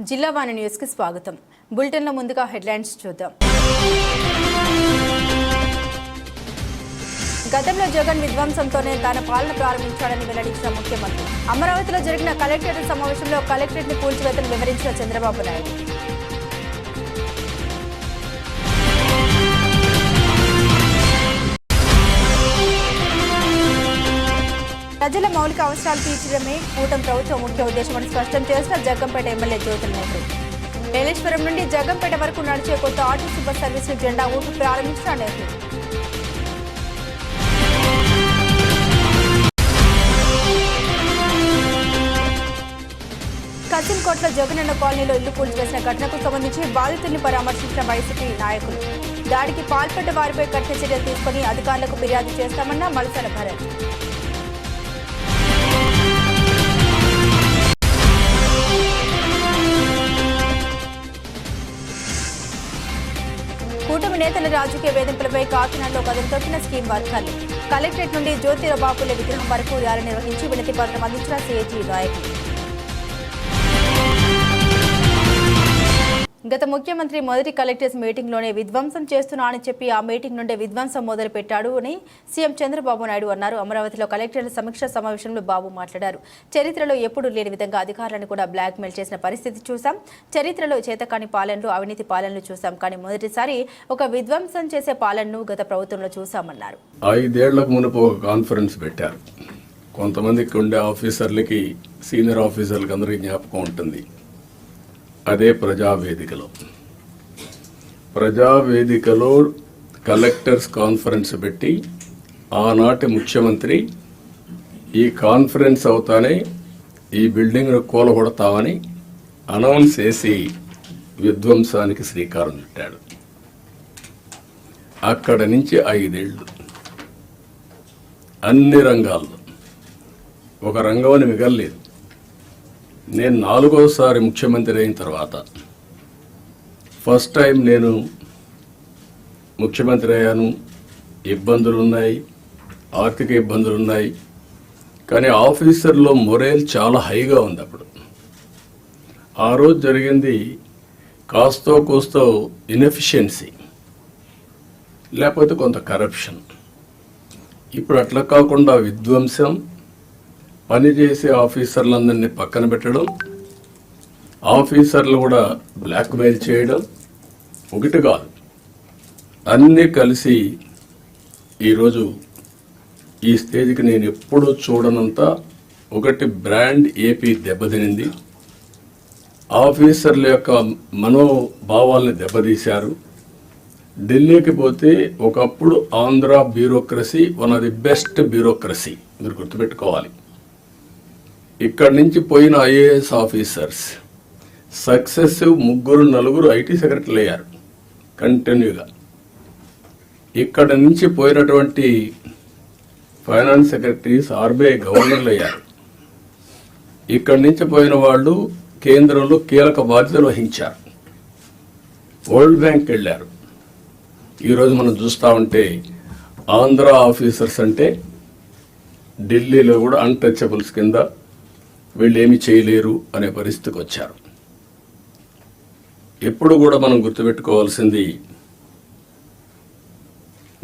జిల్లా వాణి న్యూస్ కి స్వాగతం. బులెటిన్ లో ముందుగా హెడ్లైన్స్ చూద్దాం. గతంలో జగన్ విధ్వంసంతోనే తన పాలన ప్రారంభించాడని వెల్లడించిన ముఖ్యమంత్రి. అమరావతిలో జరిగిన కలెక్టరేట్ సమావేశంలో కలెక్టరేట్ ని కూల్చివేతను వివరించిన చంద్రబాబు నాయుడు. ప్రజల మౌలిక అవసరాలు తీర్చడమే కూటమి ప్రభుత్వం ముఖ్య ఉద్దేశమని స్పష్టం చేసిన జగ్గంపేట ఎమ్మెల్యే జ్యోతుల నెహ్రూ. ఏలేశ్వరం నుండి జగ్గంపేట వరకు నడిచే కొత్త ఆర్టీసీ బస్ సర్వీస్ ను జెండా ఊపి ప్రారంభించిన నెహ్రూ. కసిన్కోట్ల జగనన్న కాలనీలో ఇల్లు కూల్చివేసిన ఘటనకు సంబంధించి బాధితుల్ని పరామర్శించిన వైసీపీ నాయకులు. దాడికి పాల్పడ్డ వారిపై కఠిన చర్యలు తీసుకుని అధికారులకు ఫిర్యాదు చేస్తామన్న మలసల భరత్. కూటమి నేతల రాజకీయ వేధింపులపై కాకినాడలో కథం తొక్కిన స్కీమ్ వర్కర్లు. కలెక్టరేట్ నుండి జ్యోతిరావు పూలే విగ్రహం వరకు ర్యాలీ నిర్వహించి వినతి పత్రం అందించిన సిఐటి నాయకులు. గత ముఖ్యమంత్రి మొదటి కలెక్టర్స్ మీటింగ్ లోనే విధ్వంసం చేస్తున్నా అని చెప్పి ఆ మీటింగ్ నుండే విధ్వంసం మొదలు పెట్టాడు అని సీఎం చంద్రబాబు నాయుడు అన్నారు. అమరావతిలో కలెక్టర్ల సమీక్ష సమావేశంలో బాబు మాట్లాడారు. చరిత్రలో ఎప్పుడూ లేని విధంగా అధికారులను కూడా బ్లాక్ మెయిల్ చేసిన పరిస్థితి చూసాం. చరిత్రలో చేతకాని పాలనలు, అవినీతి పాలనలు చూసాం. కానీ మొదటిసారి ఒక విధ్వంసం చేసే పాలనను గత ప్రభుత్వంలో చూసామన్నారు. 5 ఏళ్లకు మునుపు ఒక కాన్ఫరెన్స్ పెట్టారు. కొంతమందికి ఉండే ఆఫీసర్లకి, సీనియర్ ఆఫీసర్లకి అందరికీ జ్ఞాపకం ఉంటుంది. అదే ప్రజావేదికలో కలెక్టర్స్ కాన్ఫరెన్స్ పెట్టి ఆనాటి ముఖ్యమంత్రి ఈ కాన్ఫరెన్స్ అవుతానే ఈ బిల్డింగ్ కూలగొడతామని అనౌన్స్ చేసి విధ్వంసానికి శ్రీకారం చుట్టాడు. అక్కడ నుంచి 5 ఏళ్ళు అన్ని రంగాల్లో ఒక రంగం అని మిగలలేదు. నేను 4వసారి ముఖ్యమంత్రి అయిన తర్వాత ఫస్ట్ టైం నేను ముఖ్యమంత్రి అయ్యాను. ఇబ్బందులున్నాయి, ఆర్థిక ఇబ్బందులున్నాయి. కానీ ఆఫీసర్లో మొరేల్ చాలా హైగా ఉంది. అప్పుడు ఆ రోజు జరిగింది కాస్తో కూస్తో ఇన్ఎఫిషియన్సీ, లేకపోతే కొంత కరప్షన్. ఇప్పుడు అట్లా కాకుండా విధ్వంసం, పనిచేసే ఆఫీసర్లందరినీ పక్కన పెట్టడం, ఆఫీసర్లు కూడా బ్లాక్మెయిల్ చేయడం, ఒకటి కాదు అన్నీ కలిసి ఈరోజు ఈ స్టేజ్కి నేను ఎప్పుడూ చూడనంత ఒకటి బ్రాండ్ ఏపీ దెబ్బతినింది. ఆఫీసర్ల యొక్క మనోభావాల్ని దెబ్బతీశారు. ఢిల్లీకి పోతే ఒకప్పుడు Andhra bureaucracy one of the best bureaucracy, మీరు గుర్తుపెట్టుకోవాలి. ఇక్కడి నుంచి పోయిన ఐఏఎస్ ఆఫీసర్స్ సక్సెసివ్ 3-4 ఐటీ సెక్రటరీలు అయ్యారు కంటిన్యూగా. ఇక్కడ నుంచి పోయినటువంటి ఫైనాన్స్ సెక్రటరీస్ ఆర్బీఐ గవర్నర్లు అయ్యారు. ఇక్కడి నుంచి పోయిన వాళ్ళు కేంద్రంలో కీలక బాధ్యతలు వహించారు. వరల్డ్ బ్యాంక్ వెళ్ళారు. ఈరోజు మనం చూస్తూ ఉంటే ఆంధ్ర ఆఫీసర్స్ అంటే ఢిల్లీలో కూడా అన్టచబుల్స్ కింద, వీళ్ళు ఏమి చేయలేరు అనే పరిస్థితికి వచ్చారు. ఎప్పుడు కూడా మనం గుర్తుపెట్టుకోవాల్సింది,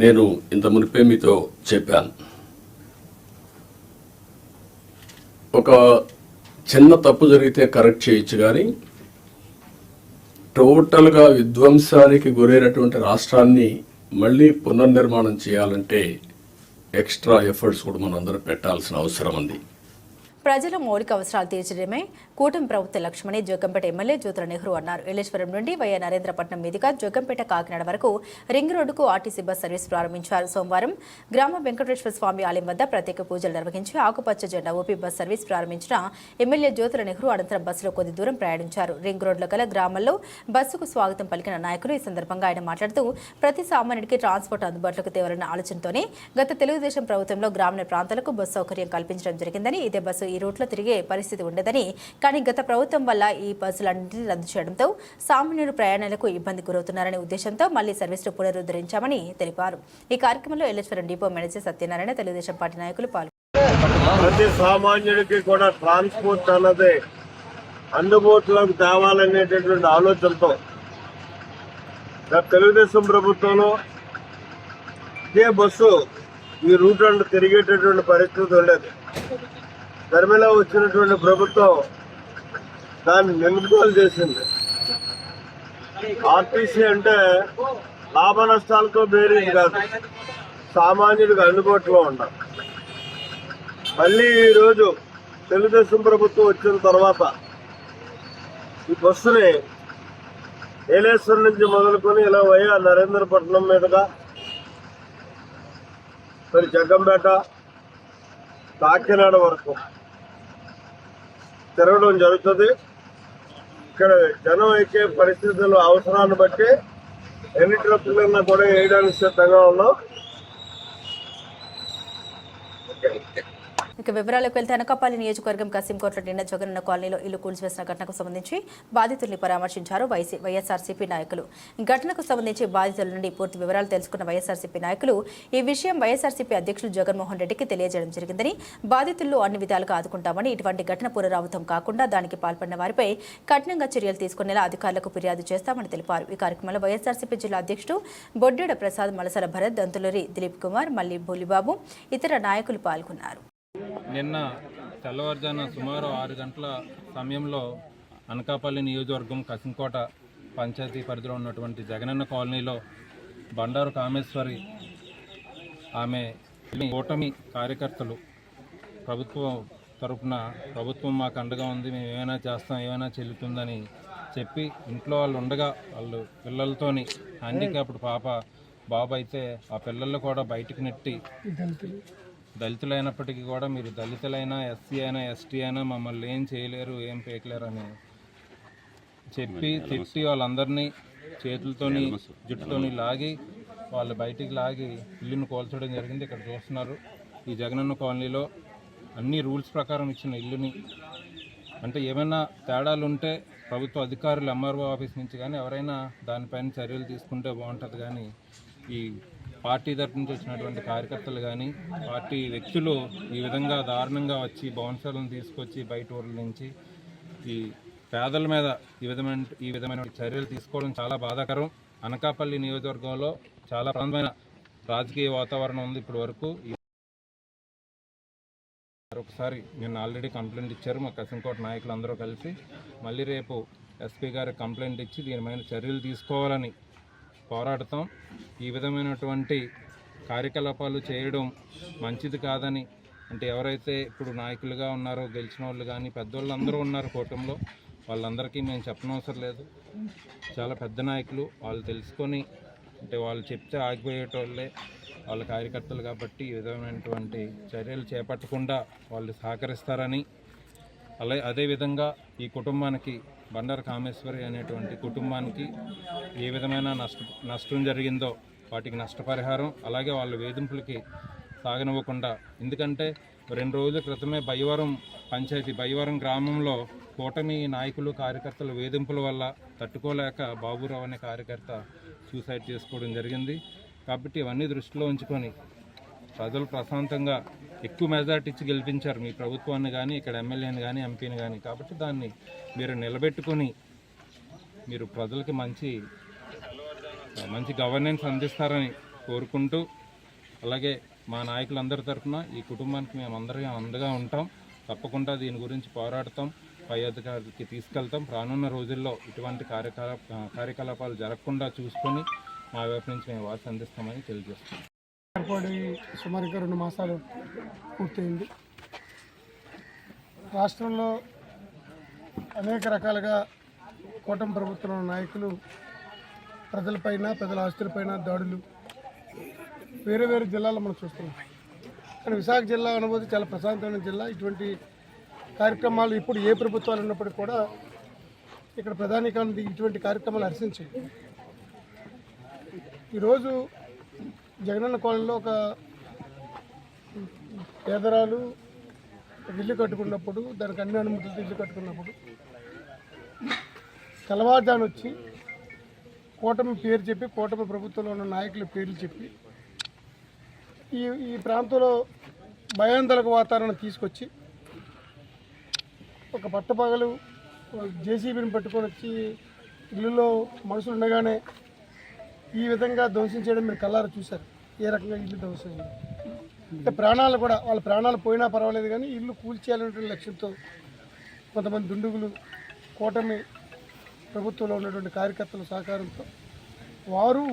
నేను ఇంత మునిపే మీతో చెప్పాను, ఒక చిన్న తప్పు జరిగితే కరెక్ట్ చేయొచ్చు, కానీ టోటల్గా విధ్వంసానికి గురైనటువంటి రాష్ట్రాన్ని మళ్ళీ పునర్నిర్మాణం చేయాలంటే ఎక్స్ట్రా ఎఫర్ట్స్ కూడా మనం అందరం పెట్టాల్సిన అవసరం ఉంది. ప్రజల మౌలిక అవసరాలు తీర్చడమే కూటమి ప్రభుత్వ లక్ష్యమని జగ్గంపేట ఎమ్మెల్యే జ్యోతుల నెహ్రూ అన్నారు. ఏలేశ్వరం నుండి వైఎ నరేంద్రపట్నం మీదుగా జగ్గంపేట కాకినాడ వరకు రింగ్ రోడ్డుకు ఆర్టీసీ బస్ సర్వీస్ ప్రారంభించారు. సోమవారం గ్రామ వెంకటేశ్వర స్వామి ఆలయం వద్ద ప్రత్యేక పూజలు నిర్వహించి ఆకుపచ్చ జెండా ఊపి బస్ సర్వీస్ ప్రారంభించిన ఎమ్మెల్యే జ్యోతుల నెహ్రూ అనంతరం బస్సులో కొద్ది దూరం ప్రయాణించారు. రింగ్ రోడ్లో గల గ్రామంలో బస్సుకు స్వాగతం పలికిన నాయకులు. ఈ సందర్భంగా ఆయన మాట్లాడుతూ ప్రతి సామాన్యుడికి ట్రాన్స్పోర్ట్ అందుబాటులోకి తేవాలన్న ఆలోచనతోనే గత తెలుగుదేశం ప్రభుత్వంలో గ్రామీణ ప్రాంతాలకు బస్సు సౌకర్యం కల్పించడం జరిగిందని, ఇదే బస్సు ఈ రూట్లో తిరిగే పరిస్థితి ఉండదని, కానీ గత ప్రభుత్వం వల్ల ఈ బస్సులన్నింటినీ రద్దు చేయడంతో సామాన్యులు ప్రయాణాలకు ఇబ్బంది గురవుతున్నారనే ఉద్దేశంతో మళ్లీ సర్వీసులు పునరుద్ధరించామని తెలిపారు. ఈ కార్యక్రమంలో Yeleswaram depot manager Satyanarayana, Telugu Desam party నాయకులు పాల్గొన్నారు. ప్రతి సామాన్యుడికి కూడా ట్రాన్స్పోర్ట్ అన్నది అందుబాటులోకి తేవాలనేటటువంటి ఆలోచనతో తెలుగుదేశం ప్రభుత్వంలో ఇదే బస్సు ఈ రూట్ అంటూ తిరిగేటటువంటి పరిస్థితి ఉండేది. ధర్మిలో వచ్చినటువంటి ప్రభుత్వం దాన్ని నిలుపుదల చేసింది. ఆర్టీసీ అంటే లాభ నష్టాలతో బేరీజ్ కాదు, సామాన్యుడికి అందుబాటులో ఉండాలి. మళ్ళీ ఈరోజు తెలుగుదేశం ప్రభుత్వం వచ్చిన తర్వాత ఈ బస్సుని ఏలేశ్వరం నుంచి మొదలుకొని ఇలా వయ్యా నరేంద్రపట్నం మీదుగా మరి జగ్గంపేట కాకినాడ వరకు తిరగడం జరుగుతుంది. ఇక్కడ జనం ఎక్కే పరిస్థితులు అవసరాన్ని బట్టి ఎన్ని ట్రక్కులన్నా కూడా వేయడానికి సిద్ధంగా ఉన్నాం. ఇక వివరాలకు వెళ్తే అనకాపల్లి నియోజకవర్గం కసింకోట్ల నిన్న జగనన్న కాలనీలో ఇల్లు కూల్చివేసిన ఘటనకు సంబంధించి బాధితుల్ని పరామర్శించారు వైఎస్ఆర్సీపీ నాయకులు. ఘటనకు సంబంధించి బాధితుల నుండి పూర్తి వివరాలు తెలుసుకున్న వైఎస్ఆర్సీపీ నాయకులు ఈ విషయం వైఎస్ఆర్సీపీ అధ్యక్షులు జగన్మోహన్ రెడ్డికి తెలియజేయడం జరిగిందని, బాధితుల్లో అన్ని విధాలుగా ఆదుకుంటామని, ఇటువంటి ఘటన పునరావృతం కాకుండా దానికి పాల్పడిన వారిపై కఠినంగా చర్యలు తీసుకునేలా అధికారులకు ఫిర్యాదు చేస్తామని తెలిపారు. ఈ కార్యక్రమంలో వైఎస్ఆర్సీపీ జిల్లా అధ్యక్షుడు బొడ్డేడ ప్రసాద్, మలసల భరత్, దంతులూరి దిలీప్ కుమార్, మల్లి బోలిబాబు, ఇతర నాయకులు పాల్గొన్నారు. నిన్న తెల్లవారుజామున సుమారు 6 గంటల సమయంలో అనకాపల్లి నియోజకవర్గం కసింకోట పంచాయతీ పరిధిలో ఉన్నటువంటి జగనన్న కాలనీలో బండారు కామేశ్వరి ఆమె కూటమి కార్యకర్తలు ప్రభుత్వం తరపున ప్రభుత్వం మాకు అండగా ఉంది, మేము ఏమైనా చేస్తాం, ఏమైనా చెల్లుతుందని చెప్పి ఇంట్లో వాళ్ళు ఉండగా వాళ్ళు పిల్లలతోని హ్యాండిక్యాప్డ్ పాప బాబు అయితే ఆ పిల్లలు కూడా బయటికి నెట్టి దళితులైనప్పటికీ కూడా మీరు దళితులైనా ఎస్సీ అయినా ఎస్టీ అయినా మమ్మల్ని ఏం చేయలేరు, ఏం పేకలేరు అని చెప్పి తిట్టి వాళ్ళందరినీ చేతులతోని జుట్టుతోని లాగి వాళ్ళు బయటికి లాగి ఇల్లును కోల్చడం జరిగింది. ఇక్కడ చూస్తున్నారు ఈ జగనన్న కాలనీలో అన్ని రూల్స్ ప్రకారం ఇచ్చిన ఇల్లుని, అంటే ఏమైనా తేడాలు ఉంటే ప్రభుత్వ అధికారులు ఎంఆర్ఓ ఆఫీస్ నుంచి కానీ ఎవరైనా దానిపైన చర్యలు తీసుకుంటే బాగుంటుంది. కానీ ఈ పార్టీ తరఫు నుంచి వచ్చినటువంటి కార్యకర్తలు కానీ పార్టీ వ్యక్తులు ఈ విధంగా దారుణంగా వచ్చి బౌన్సర్లను తీసుకొచ్చి బయట ఊర్ల నుంచి ఈ పేదల మీద ఈ విధమైన చర్యలు తీసుకోవడం చాలా బాధాకరం. అనకాపల్లి నియోజకవర్గంలో చాలా ప్రధానమైన రాజకీయ వాతావరణం ఉంది ఇప్పటి వరకు. ఒకసారి నిన్న ఆల్రెడీ కంప్లైంట్ ఇచ్చారు మా కసింకోట నాయకులు అందరూ కలిసి, మళ్ళీ రేపు ఎస్పీ గారికి కంప్లైంట్ ఇచ్చి దీనిపైన చర్యలు తీసుకోవాలని పోరాడతాం. ఈ విధమైనటువంటి కార్యకలాపాలు చేయడం మంచిది కాదని, అంటే ఎవరైతే ఇప్పుడు నాయకులుగా ఉన్నారో గెలిచిన వాళ్ళు కానీ పెద్దవాళ్ళు అందరూ ఉన్నారు కూటమిలో, వాళ్ళందరికీ మేము చెప్పనవసరం లేదు. చాలా పెద్ద నాయకులు, వాళ్ళు తెలుసుకొని అంటే వాళ్ళు చెప్తే ఆగిపోయేటోళ్ళే వాళ్ళ కార్యకర్తలు కాబట్టి ఈ విధమైనటువంటి చర్యలు చేపట్టకుండా వాళ్ళు సహకరిస్తారని, అదేవిధంగా ఈ కుటుంబానికి బండారు కామేశ్వరి అనేటువంటి కుటుంబానికి ఏ విధమైన నష్టం జరిగిందో వాటికి నష్టపరిహారం, అలాగే వాళ్ళ వేధింపులకి సాగనివ్వకుండా, ఎందుకంటే 2 రోజుల క్రితమే బయ్యవరం గ్రామంలో కూటమి నాయకులు కార్యకర్తల వేధింపుల వల్ల తట్టుకోలేక బాబురావు అనే కార్యకర్త సూసైడ్ చేసుకోవడం జరిగింది. కాబట్టి ఇవన్నీ దృష్టిలో ఉంచుకొని ప్రజలు ప్రశాంతంగా ఎక్కువ మెజార్టీ ఇచ్చి గెలిపించారు మీ ప్రభుత్వాన్ని కానీ ఇక్కడ ఎమ్మెల్యేని కానీ ఎంపీని కానీ. కాబట్టి దాన్ని మీరు నిలబెట్టుకొని మీరు ప్రజలకి మంచి గవర్నెన్స్ అందిస్తారని కోరుకుంటూ, అలాగే మా నాయకులందరి తరఫున ఈ కుటుంబానికి మేము అందరం అండగా ఉంటాం. తప్పకుండా దీని గురించి పోరాడతాం, పై అధికారులకి తీసుకెళ్తాం. రానున్న రోజుల్లో ఇటువంటి కార్యకలాపాలు జరగకుండా చూసుకొని మా వైపు నుంచి మేము వార్త అందిస్తామని తెలియజేస్తాం. ఏర్పడి సుమారుగా 2 మాసాలు పూర్తయింది. రాష్ట్రంలో అనేక రకాలుగా కూటమి ప్రభుత్వం నాయకులు ప్రజలపైన ప్రజల ఆస్తులపైన దాడులు వేరే జిల్లాల్లో మనం చూస్తున్నాం. కానీ విశాఖ జిల్లా అనుభూతి చాలా ప్రశాంతమైన జిల్లా. ఇటువంటి కార్యక్రమాలు ఇప్పుడు ఏ ప్రభుత్వాలు ఉన్నప్పటికీ కూడా ఇక్కడ ప్రధానికానికి ఇటువంటి కార్యక్రమాలు హర్షించాయి. ఈరోజు జగనన్న కాలనీలో ఒక పేదరాలు ఇల్లు కట్టుకున్నప్పుడు, దానికి అన్ని అనుమతులతో ఇల్లు కట్టుకున్నప్పుడు తెల్లవారుజాను వచ్చి కూటమి పేరు చెప్పి, కూటమి ప్రభుత్వంలో ఉన్న నాయకుల పేర్లు చెప్పి ఈ ప్రాంతంలో భయాందోళన వాతావరణం తీసుకొచ్చి ఒక పట్టపగలు జేసీబీని పట్టుకొని వచ్చి ఇల్లులో మనుషులు ఉండగానే ఈ విధంగా ధ్వంసం చేయడం మీరు కళ్ళారా చూశారు. ఏ రకంగా ఇల్లు ధ్వంసం అయింది అంటే ప్రాణాలు కూడా వాళ్ళ ప్రాణాలు పోయినా పర్వాలేదు కానీ ఇల్లు కూల్చేయాలనేటువంటి లక్ష్యంతో కొంతమంది దుండుగులు కూటమి ప్రభుత్వంలో ఉన్నటువంటి కార్యకర్తల సహకారంతో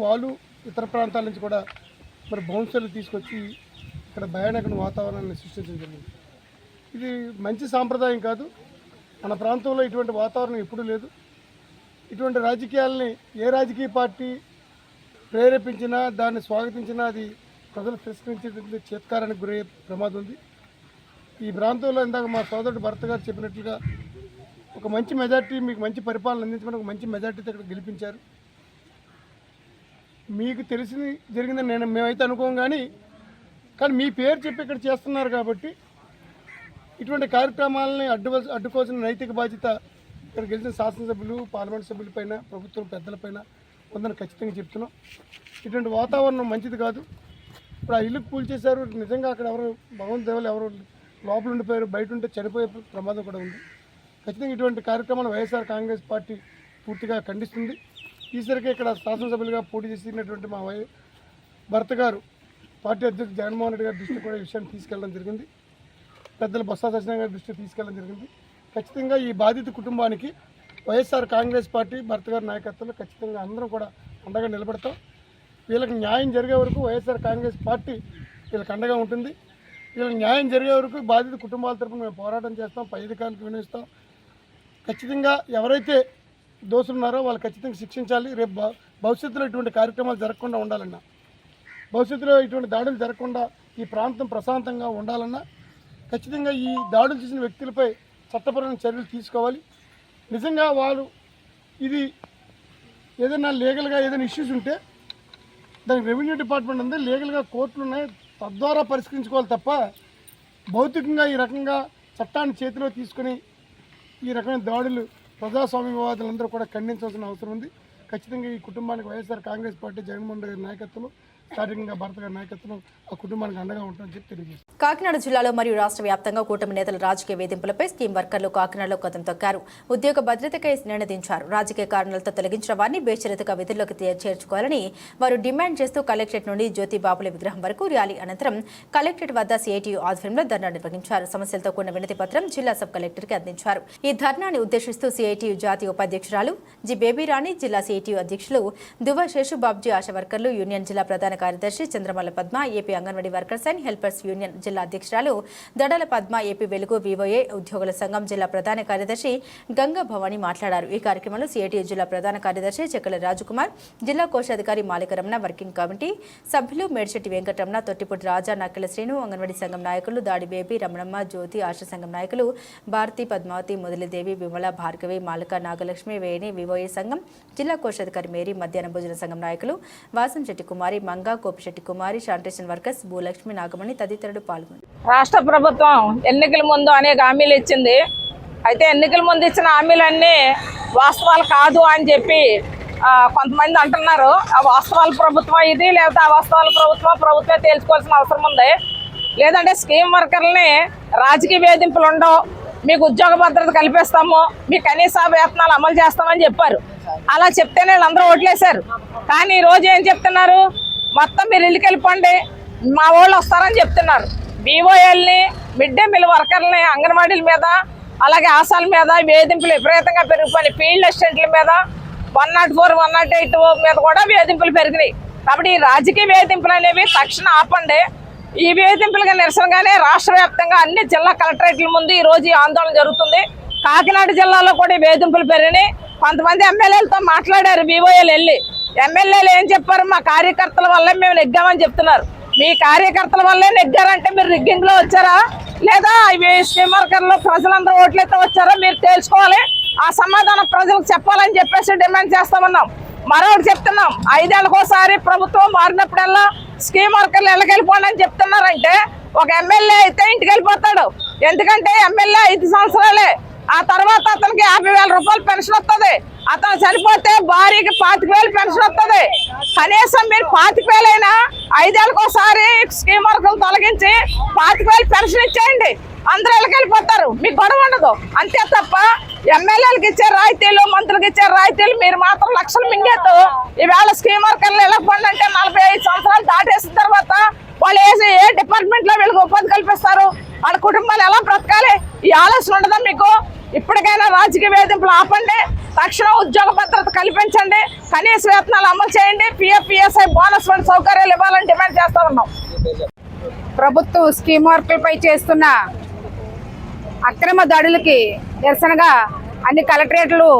వాళ్ళు ఇతర ప్రాంతాల నుంచి కూడా మరి బౌన్సర్లు తీసుకొచ్చి ఇక్కడ భయానక వాతావరణాన్ని సృష్టించడం జరిగింది. ఇది మంచి సాంప్రదాయం కాదు. మన ప్రాంతంలో ఇటువంటి వాతావరణం ఎప్పుడూ లేదు. ఇటువంటి రాజకీయాలని ఏ రాజకీయ పార్టీ ప్రేరేపించినా దాన్ని స్వాగతించినా అది ప్రజలు తిరస్కరించేటువంటి చేత్కారానికి గురయ్యే ప్రమాదం ఉంది. ఈ ప్రాంతంలో ఇందాక మా సోదరుడు భరత్ గారు చెప్పినట్లుగా ఒక మంచి మెజార్టీ, మీకు మంచి పరిపాలన అందించమని ఒక మంచి మెజార్టీతో ఇక్కడ గెలిపించారు. మీకు తెలిసి జరిగిందని మేమైతే అనుకోం కానీ మీ పేరు చెప్పి ఇక్కడ చేస్తున్నారు కాబట్టి ఇటువంటి కార్యక్రమాలని అడ్డుకోవాల్సిన నైతిక బాధ్యత ఇక్కడ గెలిచిన శాసనసభ్యులు, పార్లమెంట్ సభ్యులపైన, ప్రభుత్వం పెద్దలపైన ఉందని ఖచ్చితంగా చెప్తున్నాం. ఇటువంటి వాతావరణం మంచిది కాదు. ఇప్పుడు ఆ ఇల్లు కూల్చేశారు. నిజంగా అక్కడ ఎవరు భగవంతు దేవులు ఎవరు లోపల ఉండిపోయారు, బయట ఉంటే చనిపోయే ప్రమాదం కూడా ఉంది. ఖచ్చితంగా ఇటువంటి కార్యక్రమాలు వైఎస్ఆర్ కాంగ్రెస్ పార్టీ పూర్తిగా ఖండిస్తుంది. ఈసరికి ఇక్కడ శాసనసభ్యులుగా పోటీ చేసినటువంటి మా భర్త గారు పార్టీ అధ్యక్షుడు జగన్మోహన్ రెడ్డి గారి దృష్టికి కూడా ఈ విషయాన్ని తీసుకెళ్ళడం జరిగింది. పెద్దలు బొత్స సత్యనారాయణ గారి దృష్టికి తీసుకెళ్ళడం జరిగింది. ఖచ్చితంగా ఈ బాధిత కుటుంబానికి వైఎస్ఆర్ కాంగ్రెస్ పార్టీ భర్త గారి నాయకత్వంలో ఖచ్చితంగా అందరం కూడా అండగా నిలబడతాం. వీళ్ళకి న్యాయం జరిగే వరకు వైఎస్ఆర్ కాంగ్రెస్ పార్టీ వీళ్ళకి అండగా ఉంటుంది. వీళ్ళకి న్యాయం జరిగే వరకు బాధిత కుటుంబాల తరఫున మేము పోరాటం చేస్తాం, పై అధికారులకు వినియోగిస్తాం. ఖచ్చితంగా ఎవరైతే దోషులు ఉన్నారో వాళ్ళు ఖచ్చితంగా శిక్షించాలి. రేపు భవిష్యత్తులో ఇటువంటి కార్యక్రమాలు జరగకుండా ఉండాలన్నా, భవిష్యత్తులో ఇటువంటి దాడులు జరగకుండా ఈ ప్రాంతం ప్రశాంతంగా ఉండాలన్నా ఖచ్చితంగా ఈ దాడులు చేసిన వ్యక్తులపై చట్టపరమైన చర్యలు తీసుకోవాలి. నిజంగా వాళ్ళు ఇది ఏదైనా లీగల్గా ఏదైనా ఇష్యూస్ ఉంటే దానికి రెవెన్యూ డిపార్ట్మెంట్ ఉంది, లీగల్గా కోర్టులు ఉన్నాయి, తద్వారా పరిష్కరించుకోవాలి తప్ప భౌతికంగా ఈ రకంగా చట్టాన్ని చేతిలో తీసుకుని ఈ రకమైన దాడులు ప్రజాస్వామ్యవాదులందరూ కూడా ఖండించాల్సిన అవసరం ఉంది. ఖచ్చితంగా ఈ కుటుంబానికి వైఎస్ఆర్ కాంగ్రెస్ పార్టీ జగన్మోహన్ రెడ్డి గారి నాయకత్వంలో, స్థానికంగా భరత్ గారి నాయకత్వంలో ఆ కుటుంబానికి అండగా ఉంటుందని చెప్పి తెలియజేస్తారు. కాకినాడ జిల్లాలో మరియు రాష్ట్ర వ్యాప్తంగా కూటమి నేతల రాజకీయ వేధింపులపై స్కీమ్ వర్కర్లు కాకినాడలో కదం తొక్కారు. ఉద్యోగ భద్రతకై నినదించారు. రాజకీయ కారణాలతో తొలగించిన వారిని బేషరతుగా విధుల్లోకి చేర్చుకోవాలని వారు డిమాండ్ చేస్తూ కలెక్టరేట్ నుండి జ్యోతిబాపుల విగ్రహం వరకు ర్యాలీ అనంతరం కలెక్టరేట్ వద్ద సిఐటియు ఆధ్వర్యంలో ధర్నా నిర్వహించారు. సమస్యలతో కూడిన వినతి పత్రం జిల్లా సబ్ కలెక్టర్కి అందించారు. ఈ ధర్నాని ఉద్దేశిస్తూ సిఐటియు జాతీయ ఉపాధ్యక్షురాలు జి బేబీరాణి, జిల్లా సిఐటియు అధ్యక్షులు దువ్వ శేషుబాబ్జీ, ఆశా వర్కర్లు యూనియన్ జిల్లా ప్రధాన కార్యదర్శి Chandramalla Padma, AP anganwadi workers and helpers union జిల్లా అధ్యక్షురాలు దడాల పద్మ, ఏపీ వెలుగు వివోఏ ఉద్యోగుల సంఘం జిల్లా ప్రధాన కార్యదర్శి గంగా భవాని మాట్లాడారు. ఈ కార్యక్రమంలో సిఐటియు జిల్లా ప్రధాన కార్యదర్శి చెక్కల రాజకుమార్, జిల్లా కోశాధికారి మాలికరమణ, వర్కింగ్ కమిటీ సభ్యులు మేడ్శెట్టి వెంకటరమణ, తొట్టిపూడి రాజా, నక్కల శ్రీను, అంగన్వాడీ సంఘం నాయకులు దాడి బేబీ, రమణమ్మ, జ్యోతి, ఆశా సంఘం నాయకులు భారతి, పద్మావతి, మురళీదేవి, విమల, భార్గవి, మాలక, నాగలక్ష్మి, వేణి, వివోఏ సంఘం జిల్లా కోశాధికారి మేరీ, మధ్యాహ్న భోజన సంఘం నాయకులు వాసంశెట్టి కుమారి, మంగా, కోపిశెట్టి కుమారి, శానిటేషన్ వర్కర్స్ భూలక్ష్మి, నాగమణి తదితరులు పాల్గొన్నారు. రాష్ట్ర ప్రభుత్వం ఎన్నికల ముందు అనేక హామీలు ఇచ్చింది. అయితే ఎన్నికల ముందు ఇచ్చిన హామీలన్నీ వాస్తవాలు కాదు అని చెప్పి కొంతమంది అంటున్నారు. ఆ వాస్తవాల ప్రభుత్వం ఇది, లేకపోతే అవాస్తవాల ప్రభుత్వమే తేల్చుకోవాల్సిన అవసరం ఉంది. లేదంటే స్కీమ్ వర్కర్లని రాజకీయ వేధింపులు ఉండవు, మీకు ఉద్యోగ భద్రత కల్పిస్తాము, మీ కనీస వేతనాలు అమలు చేస్తామని చెప్పారు. అలా చెప్తేనే వీళ్ళందరూ ఓట్లేశారు. కానీ ఈరోజు ఏం చెప్తున్నారు, మొత్తం మీరు ఇల్లుకి వెళ్ళిపోండి, మా వాళ్ళు వస్తారని చెప్తున్నారు. బీఓఎల్ని, మిడ్ డే మీల్ వర్కర్లని, అంగన్వాడీల మీద, అలాగే ఆశాల మీద వేధింపులు విపరీతంగా పెరిగిపోయినాయి. ఫీల్డ్ అసిస్టెంట్ల మీద 104, 108 మీద కూడా వేధింపులు పెరిగినాయి. కాబట్టి ఈ రాజకీయ వేధింపులు అనేవి తక్షణం ఆపండి. ఈ వేధింపులుగా నిరసనగానే రాష్ట్ర వ్యాప్తంగా అన్ని జిల్లా కలెక్టరేట్ల ముందు ఈ రోజు ఆందోళన జరుగుతుంది. కాకినాడ జిల్లాలో కూడా వేధింపులు పెరిగినాయి. కొంతమంది ఎమ్మెల్యేలతో మాట్లాడారు. బీఓఏలు వెళ్ళి ఎమ్మెల్యేలు ఏం చెప్పారు, మా కార్యకర్తల వల్లే మేము నెగ్గామని చెప్తున్నారు. మీ కార్యకర్తల వల్లే నెగ్గారంటే మీరు రిగ్గింగ్ లో వచ్చారా, లేదా స్కీమ్ వర్కర్లు ప్రజలందరూ ఓట్లయితే వచ్చారా మీరు తేల్చుకోవాలి. ఆ సమాధానం ప్రజలకు చెప్పాలని చెప్పేసి డిమాండ్ చేస్తామన్నాం. మరొకటి చెప్తున్నాం, 5 ఏళ్ళకోసారి ప్రభుత్వం మారినప్పుడల్లా స్కీమ్ వర్కర్లు ఎళ్ళకెళ్ళిపోండి అని చెప్తున్నారంటే ఒక ఎమ్మెల్యే అయితే ఇంటికి వెళ్ళిపోతాడు. ఎందుకంటే ఎమ్మెల్యే 5 సంవత్సరాలే, ఆ తర్వాత అతనికి 50,000 రూపాయలు పెన్షన్ వస్తుంది. అతను చనిపోతే భార్యకి 25,000 పెన్షన్ వస్తుంది. కనీసం మీరు 25,000 అయినా 5 ఏళ్ళకోసారి స్కీమ్ వర్క్ ఉద్యోగం తొలగించి 25,000 పెన్షన్ ఇచ్చేయండి, అందరూ వెళ్ళిపోతారు, మీకు గొడవ ఉండదు. అంతే తప్ప ఎమ్మెల్యేలకు ఇచ్చే రాయితీలు, మంత్రులకు ఇచ్చే రాయితీలు మీరు మాత్రం లక్షలు మింగేస్తూ ఈవేళ స్కీమ్ వర్కర్లు వెళ్ళకపోండి అంటే 45 సంవత్సరాలు దాటేసిన తర్వాత వాళ్ళు ఏ డిపార్ట్మెంట్ లో వీళ్ళకి ఉపాధి కల్పిస్తారు? వాళ్ళ కుటుంబాలు ఎలా బ్రతకాలి? ఈ ఆలోచన ఉండదా మీకు? ఇప్పటికైనా రాజకీయ వేధింపులు ఆపండి, తక్షణం ఉద్యోగ భద్రత కల్పించండి, కనీస వేతనాలు అమలు చేయండి, పిఎఫ్ పిఎస్ఐ బోనస్ వంటి సౌకర్యాలు ఇవ్వాలని డిమాండ్ చేస్తా ఉన్నాం. ప్రభుత్వం స్కీమ్ వర్కులపై చేస్తున్న అక్రమ దాడులకి నిరసనగా అన్ని కలెక్టరేట్లు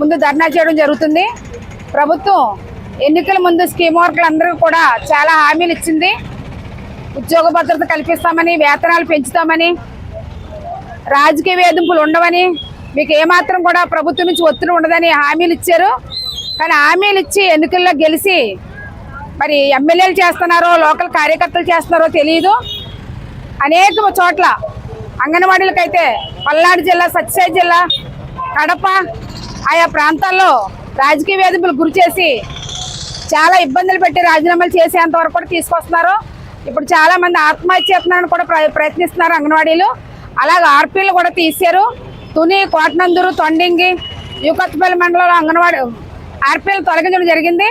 ముందు ధర్నా చేయడం జరుగుతుంది. ప్రభుత్వం ఎన్నికల ముందు స్కీమ్ వర్కులందరికీ కూడా చాలా హామీలు ఇచ్చింది. ఉద్యోగ భద్రత కల్పిస్తామని, వేతనాలు పెంచుతామని, రాజకీయ వేధింపులు ఉండవని, మీకు ఏమాత్రం కూడా ప్రభుత్వం నుంచి ఒత్తిడి ఉండదని హామీలు ఇచ్చారు. కానీ హామీలు ఇచ్చి ఎన్నికల్లో గెలిచి మరి ఎమ్మెల్యేలు చేస్తున్నారో లోకల్ కార్యకర్తలు చేస్తున్నారో తెలియదు. అనేక చోట్ల అంగన్వాడీలకైతే పల్నాడు జిల్లా, సత్యసాయి జిల్లా, కడప ఆయా ప్రాంతాల్లో రాజకీయ వేధింపులు గురి చేసి చాలా ఇబ్బందులు పెట్టి రాజీనామాలు చేసేంత వరకు కూడా తీసుకొస్తున్నారు. ఇప్పుడు చాలా మంది ఆత్మహత్య చేస్తున్నారని కూడా ప్రయత్నిస్తున్నారు అంగన్వాడీలు. అలాగే ఆర్పీలు కూడా తీశారు. తుని, కోటనందూరు, తొండింగి, యూకత్పల్లి మండలంలో అంగన్వాడీ ఆర్పీలు తొలగించడం జరిగింది.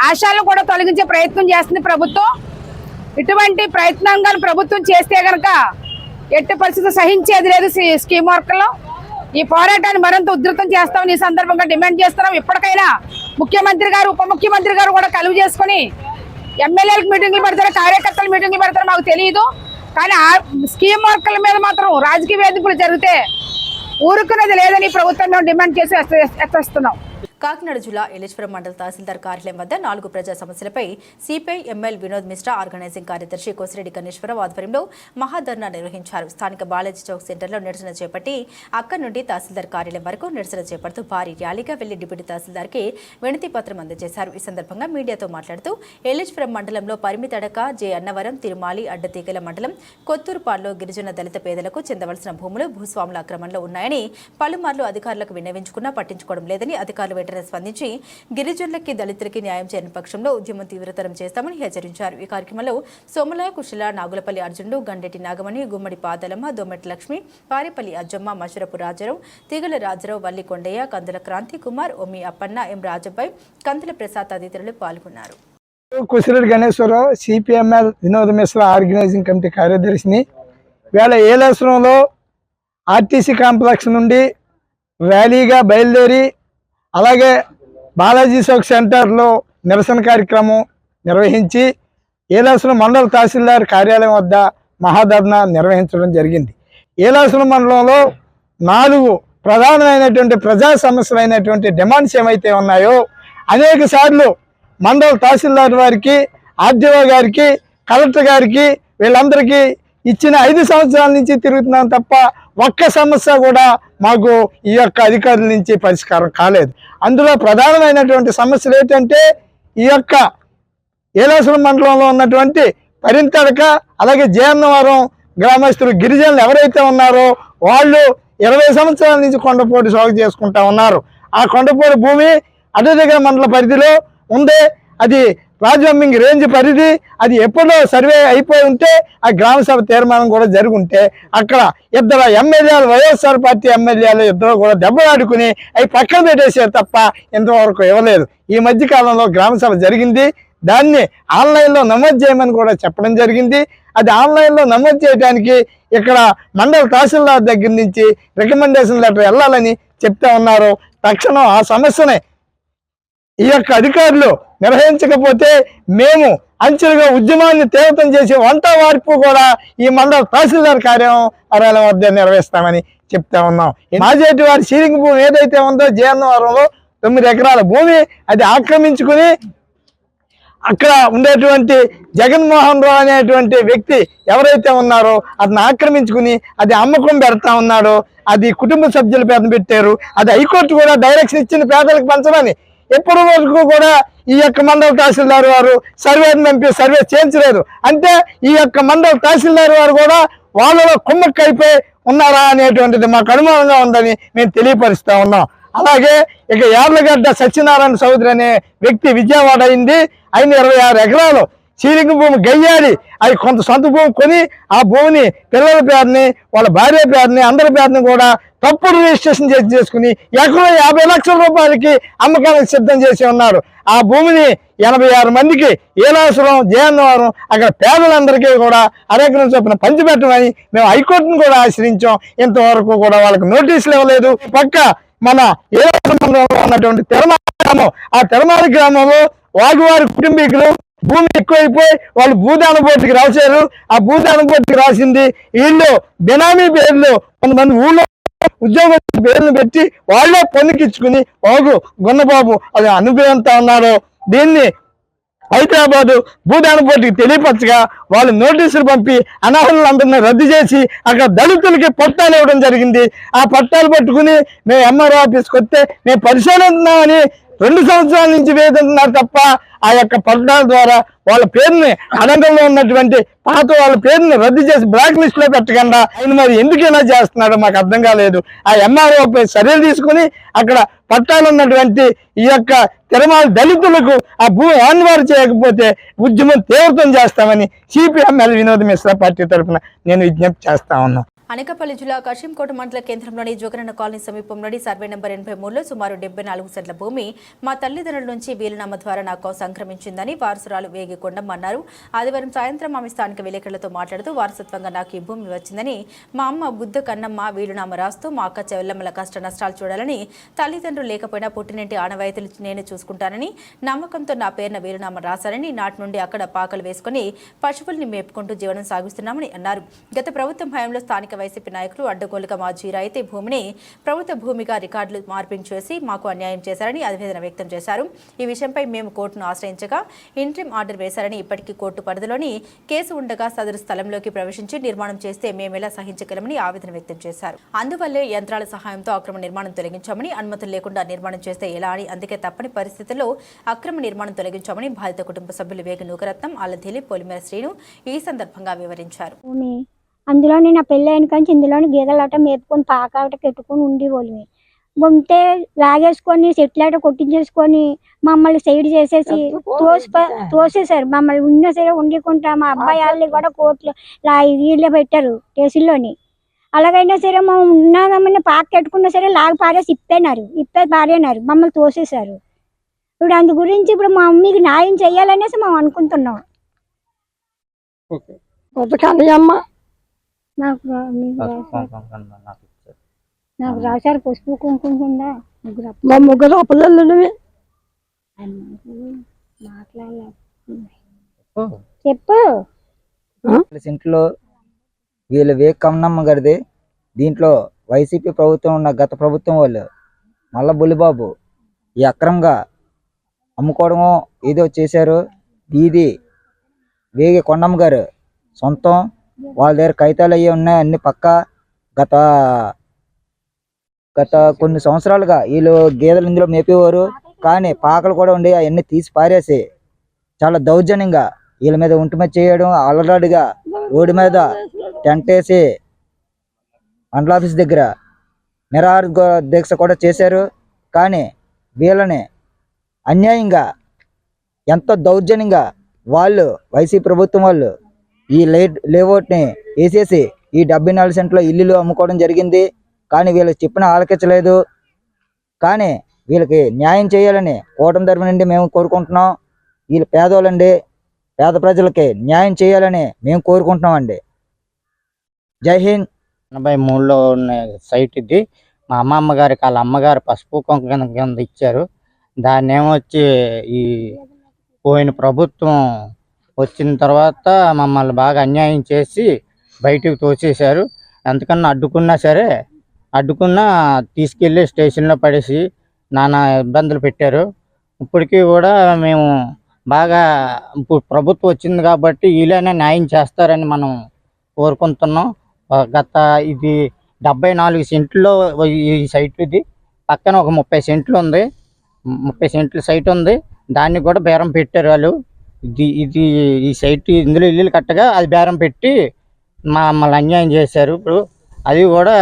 ఆశాలను కూడా తొలగించే ప్రయత్నం చేస్తుంది ప్రభుత్వం. ఇటువంటి ప్రయత్నం కానీ ప్రభుత్వం చేస్తే కనుక ఎట్టి పరిస్థితి సహించేది లేదు. స్కీమ్ వర్క్లో ఈ పోరాటాన్ని మరింత ఉధృతం చేస్తామని ఈ సందర్భంగా డిమాండ్ చేస్తున్నాం. ఇప్పటికైనా ముఖ్యమంత్రి గారు, ఉప ముఖ్యమంత్రి గారు కూడా కలువ చేసుకుని ఎమ్మెల్యేలకు మీటింగ్లు పెడతారు, కార్యకర్తలు మీటింగ్లు పెడతారు మాకు తెలియదు. కానీ ఆ స్కీమ్ వర్కుల మీద మాత్రం రాజకీయ వేధింపులు జరిగితే ఊరుకున్నది లేదని ప్రభుత్వం మేము డిమాండ్ చేసి హెచ్చరిస్తున్నాం. కాకినాడ జిల్లా ఏలేశ్వరం మండల తహసీల్దార్ కార్యాలయం వద్ద 4 ప్రజా సమస్యలపై CPI ML Vinod Mishra, organising కార్యదర్శి కోసిరెడ్డి కన్నేశ్వరరావు ఆధ్వర్యంలో మహాధర్నా నిర్వహించారు. స్థానిక బాలాజీ చౌక్ సెంటర్లో నిరసన చేపట్టి అక్కడి నుండి తహసీల్దార్ కార్యాలయం వరకు నిరసన చేపడుతూ భారీ ర్యాలీగా వెళ్లి డిప్యూటీ తహసీల్దార్కి వినతి పత్రం అందజేశారు. ఈ సందర్భంగా మీడియాతో మాట్లాడుతూ ఏలేశ్వరం మండలంలో పరిమితడక, జే అన్నవరం, తిరుమాలి, అడ్డతీగల మండలం కొత్తూరుపాడులో గిరిజన దళిత పేదలకు చెందవలసిన భూములు భూస్వాముల అక్రమంలో ఉన్నాయని పలుమార్లు అధికారులకు విన్నవించుకున్నా పట్టించుకోవడం లేదని అధికారులు వెంటనే స్పందించి గిరిజనులకి, దళితులకి న్యాయం చేయని పక్షంలో ఉద్యమం తీవ్రతరం చేస్తామని హెచ్చరించారు. ఈ కార్యక్రమంలో సోమల, కుశల, నాగులపల్లి అర్జునుడు, గండెటి నాగమణి, గుమ్మడి పాదలమ్మ, దొమ్మెటి లక్ష్మి, పారేపల్లి అజ్జమ్మ, మషరపు రాజారావు, తీగల రాజారావు, వల్లి కొండయ్య, కందుల క్రాంతి కుమార్, ఒమ్మి అప్పన్న, ఎం రాజబ్బాయి, కందుల ప్రసాద్ తదితరులు పాల్గొన్నారు. Kosireddy Ganeswara Rao, CPML Vinod Mishra organising committee కార్యదర్శిని. వేళ ఏలేశ్వరంలో ఆర్టీసీ కాంప్లెక్స్ నుండి ర్యాలీగా బయలుదేరి అలాగే బాలాజీ చౌక్ సెంటర్లో నిరసన కార్యక్రమం నిర్వహించి ఏలేశ్వరం మండల తహసీల్దార్ కార్యాలయం వద్ద మహాధర్నా నిర్వహించడం జరిగింది. ఏలేశ్వరం మండలంలో 4 ప్రధానమైనటువంటి ప్రజా సమస్యలైనటువంటి డిమాండ్స్ ఏమైతే ఉన్నాయో అనేక సార్లు మండల తహసీల్దార్ వారికి, ఆర్డీఓ గారికి, కలెక్టర్ గారికి వీళ్ళందరికీ ఇచ్చిన 5 సంవత్సరాల నుంచి తిరుగుతున్నాం తప్ప ఒక్క సమస్య కూడా మాకు ఈ యొక్క అధికారుల నుంచి పరిష్కారం కాలేదు. అందులో ప్రధానమైనటువంటి సమస్యలు ఏంటంటే ఈ యొక్క ఏలేశ్వరం మండలంలో ఉన్నటువంటి పరిమితడక అలాగే జయన్నవరం గ్రామస్తులు గిరిజనులు ఎవరైతే ఉన్నారో వాళ్ళు 20 సంవత్సరాల నుంచి కొండపోటు సాగు చేసుకుంటా ఉన్నారు. ఆ కొండపోటు భూమి అడ్డతీగల మండల పరిధిలో ఉంది. అది రాజవమ్మింగ్ రేంజ్ పరిధి. అది ఎప్పుడో సర్వే అయిపోయి ఉంటే ఆ గ్రామ సభ తీర్మానం కూడా జరుగుంటే అక్కడ 2 ఎమ్మెల్యేలు, వైఎస్ఆర్ పార్టీ ఎమ్మెల్యేలు 2 కూడా దెబ్బలాడుకుని అవి పక్కన పెట్టేసారు తప్ప ఇంతవరకు ఇవ్వలేదు. ఈ మధ్య కాలంలో గ్రామ సభ జరిగింది. దాన్ని ఆన్లైన్లో నమోదు చేయమని కూడా చెప్పడం జరిగింది. అది ఆన్లైన్లో నమోదు చేయడానికి ఇక్కడ మండల తహసీల్దార్ దగ్గర నుంచి రికమెండేషన్ లెటర్ వెళ్ళాలని చెప్తా ఉన్నారు. తక్షణం ఆ సమస్యని ఈ యొక్క అధికారులు నిర్వహించకపోతే మేము అంచెలుగా ఉద్యమాన్ని తీవ్రతం చేసి వంట వార్పు కూడా ఈ మండల తహసీల్దార్ కార్యాలయం వద్ద నిర్వహిస్తామని చెప్తా ఉన్నాం. మాజేటి వారి సీలింగ్ భూమి ఏదైతే ఉందో జయన్నవరంలో 9 ఎకరాల భూమి అది ఆక్రమించుకుని అక్కడ ఉండేటువంటి జగన్మోహన్ రావు అనేటువంటి వ్యక్తి ఎవరైతే ఉన్నారో అతను ఆక్రమించుకుని అది అమ్మకం పెడతా ఉన్నాడో అది కుటుంబ సభ్యుల పేద పెట్టారు. అది హైకోర్టు కూడా డైరెక్షన్ ఇచ్చిన పేదలకు పంచమని. ఎప్పటి వరకు కూడా ఈ యొక్క మండల తహసీల్దార్ వారు సర్వే చేయించలేదు. అంటే ఈ యొక్క మండల తహసీల్దార్ వారు కూడా వాళ్ళలో కుమ్మక్కైపోయి ఉన్నారా అనేటువంటిది మాకు అనుమానంగా ఉందని మేము తెలియపరుస్తా ఉన్నాం. అలాగే ఇక యార్లగడ్డ సత్యనారాయణ చౌదరి అనే వ్యక్తి విజయవాడ అయింది. ఆయన 26 ఎకరాలు సీలింగ్ భూమి గయ్యాలి, అది కొంత సొంత భూమి కొని ఆ భూమిని పిల్లల పేరుని వాళ్ళ భార్య పేరుని అందరి పేరుని కూడా తప్పుడు రిజిస్ట్రేషన్ చేసుకుని ఎకరం 50 లక్షల రూపాయలకి అమ్మకానికి సిద్ధం చేసి ఉన్నారు. ఆ భూమిని 86 మందికి ఏలాసురం జయన్నవరం అక్కడ పేదలందరికీ కూడా అరెకరం చొప్పున పంచిపెట్టమని మేము హైకోర్టును కూడా ఆశ్రయించాం. ఇంతవరకు కూడా వాళ్ళకి నోటీసులు ఇవ్వలేదు. పక్క మన ఏలాసురంలో ఉన్నటువంటి తిరుమల గ్రామం, ఆ తిరుమల గ్రామంలో వారి కుటుంబీకులు భూమి ఎక్కువైపోయి వాళ్ళు భూదాన పోటీకి రాశారు. ఆ భూదాన పోటీకి రాసింది వీళ్ళు బినామీ పేర్లు కొంతమంది ఊళ్ళో ఉద్యోగ పేర్లు పెట్టి వాళ్ళే పొన్నుకిచ్చుకుని గున్నబాబు అది అనుభవంతా ఉన్నారు. దీన్ని హైదరాబాదు భూదాన పోటీకి తెలియపరచగా వాళ్ళు నోటీసులు పంపి అనర్హులందరినీ రద్దు చేసి అక్కడ దళితులకి పట్టాలు ఇవ్వడం జరిగింది. ఆ పట్టాలు పట్టుకుని మేము ఎంఆర్ఓ ఆఫీస్కి వస్తే మేము పరిశీలిస్తున్నామని 2 సంవత్సరాల నుంచి వేదంటున్నారు తప్ప ఆ యొక్క పట్టాల ద్వారా వాళ్ళ పేరుని అడంగంలో ఉన్నటువంటి పాత వాళ్ళ పేరుని రద్దు చేసి బ్లాక్ లిస్ట్ లో పెట్టకుండా ఆయన మరి ఎందుకు ఇలా చేస్తున్నాడో మాకు అర్థం కాలేదు. ఆ ఎంఆర్ఓపై చర్యలు తీసుకుని అక్కడ పట్టాలు ఉన్నటువంటి ఈ యొక్క తిరుమల దళితులకు ఆ భూమి ఆన్వారు చేయకపోతే ఉద్యమం తీవ్రతం చేస్తామని సిపిఎంఎల్ వినోద్ మిశ్రా పార్టీ తరఫున నేను విజ్ఞప్తి చేస్తా ఉన్నాను. అనకాపల్లి జిల్లా కశింకోట మండల కేంద్రంలోని జోగరన్న కాలనీ సమీపంలోని సర్వే నెంబర్ 83లో సుమారు 74 సెంట్ల భూమి మా తల్లిదండ్రుల నుంచి వీలునామా ద్వారా నాకు సంక్రమించిందని వారసురాలు వేగి కొండమ్మ అన్నారు. ఆదివారం సాయంత్రం ఆమె స్థానిక విలేకరులతో మాట్లాడుతూ వారసత్వంగా నాకు ఈ భూమి వచ్చిందని, మా అమ్మ బుద్ధ కన్నమ్మ వీలునామా రాస్తూ మా అక్క చెల్లెమ్మల కష్ట నష్టాలు చూడాలని, తల్లిదండ్రులు లేకపోయినా పుట్టినింటి ఆనవాయితీలు నేను చూసుకుంటానని నమ్మకంతో నా పేరున వీలునామా రాశారని, నాటి నుండి అక్కడ పాకలు వేసుకుని పశువుల్ని మేపుకుంటూ జీవనం సాగిస్తున్నామని అన్నారు. గత ప్రభుత్వం హయాంలో స్థానిక వైసీపీ నాయకులు అడ్డగోలుగా మా జీరాయితీ భూమిని ప్రభుత్వ భూమిగా రికార్డులు మార్పింగ్ చేసి మాకు అన్యాయం చేశారని ఆవేదన వ్యక్తం చేశారు. ఈ విషయంపై మేము కోర్టును ఆశ్రయించగా ఇంట్రిమ్ ఆర్డర్ వేశారని, ఇప్పటికీ కోర్టు పరిధిలోని కేసు ఉండగా సదరు స్థలంలోకి ప్రవేశించి నిర్మాణం చేస్తే మేమెలా సహించగలమని ఆవేదన వ్యక్తం చేశారు. అందువల్లే యంత్రాల సహాయంతో అక్రమ నిర్మాణం తొలగించామని, అనుమతులు లేకుండా నిర్మాణం చేస్తే ఎలా అని, అందుకే తప్పని పరిస్థితుల్లో అక్రమ నిర్మాణం తొలగించామని బాధిత కుటుంబ సభ్యులు వేగ నూకరత్నం, ఆలదిలి, పొలిమేర శ్రీను ఈ సందర్భంగా వివరించారు. అందులోని నా పెళ్ళి అయిన కానీ ఇందులోని గీదలాట మేపుకొని పాకాట పెట్టుకొని ఉండేవాళ్ళమి. ఉంటే లాగేసుకొని సెట్లాట కొట్టించేసుకొని మమ్మల్ని సైడ్ చేసేసి తోసేశారు. మమ్మల్ని ఉన్నా సరే ఉండకుండా మా అబ్బాయి వాళ్ళని కూడా కోర్టులో వీళ్ళే పెట్టారు కేసుల్లోని. అలాగైనా సరే మేము ఉన్నామని పాక కట్టుకున్నా సరే లాగి పారేసి ఇప్పే పారేనారు, మమ్మల్ని తోసేశారు. ఇప్పుడు అందు గురించి ఇప్పుడు మా మమ్మీకి న్యాయం చెయ్యాలనేసి మేము అనుకుంటున్నాం. నాకు రాశారు పసుపు కుంకుమ కింద ముగ్గురు అప్పలు చెప్పు. ఇంట్లో వీళ్ళు వేక్ కమనమ్మ గారిది. దీంట్లో వైసీపీ ప్రభుత్వం ఉన్న గత ప్రభుత్వం వాళ్ళు మళ్ళా బుల్లిబాబు ఈ అక్రమంగా అమ్ముకోవడమో ఏదో చేశారు. ఇది వేగి కొండమ్మ గారు సొంతం, వాళ్ళ దగ్గర కాగితాలు అయ్యి ఉన్నాయి అన్ని పక్క. గత కొన్ని సంవత్సరాలుగా వీళ్ళు గేదెలు ఇందులో మేపేవారు, కానీ పాకలు కూడా ఉండి అవన్నీ తీసి పారేసి చాలా దౌర్జన్యంగా వీళ్ళ మీద ఒంటి మీద చేయడం, అలరాడుగా రోడ్డు మీద టెంట్ వేసి మండల ఆఫీస్ దగ్గర నిరాహార దీక్ష కూడా చేశారు. కానీ వీళ్ళని అన్యాయంగా ఎంతో దౌర్జన్యంగా వాళ్ళు వైసీపీ ప్రభుత్వం వాళ్ళు ఈ లేఅవుట్ని వేసేసి ఈ 74 సెంట్ల ఇల్లులు అమ్ముకోవడం జరిగింది. కానీ వీళ్ళకి చెప్పిన ఆలకించలేదు. కానీ వీళ్ళకి న్యాయం చేయాలని కూటమి తరఫు నుండి మేము కోరుకుంటున్నాం. వీళ్ళు పేదోళ్ళండి, పేద ప్రజలకి న్యాయం చేయాలని మేము కోరుకుంటున్నామండి. జై హింద్. 83లో ఉన్న సైట్ ఇది. మా అమ్మమ్మ గారికి వాళ్ళ అమ్మగారు పసుపు కుంకుమ కింద ఇచ్చారు. దాన్ని ఏమొచ్చి ఈ పోయిన ప్రభుత్వం వచ్చిన తర్వాత మమ్మల్ని బాగా అన్యాయం చేసి బయటకు తోసేశారు. ఎంతకన్నా అడ్డుకున్నా తీసుకెళ్ళి స్టేషన్లో పడేసి నానా ఇబ్బందులు పెట్టారు. ఇప్పటికీ కూడా మేము బాగా ఇప్పుడు ప్రభుత్వం వచ్చింది కాబట్టి వీళ్ళైనా న్యాయం చేస్తారని మనం కోరుకుంటున్నాం. గత ఇది 74 సెంట్లో ఈ సైట్ ఇది. పక్కన ఒక 30 సెంట్లు ఉంది, 30 సెంట్ల సైట్ ఉంది. దాన్ని కూడా బేరం పెట్టారు వాళ్ళు. ఇది ఈ సైట్ ఇందులో ఇల్లులు కట్టగా అది బేరం పెట్టి మమ్మల్ని అన్యాయం చేశారు. ఇప్పుడు అది కూడా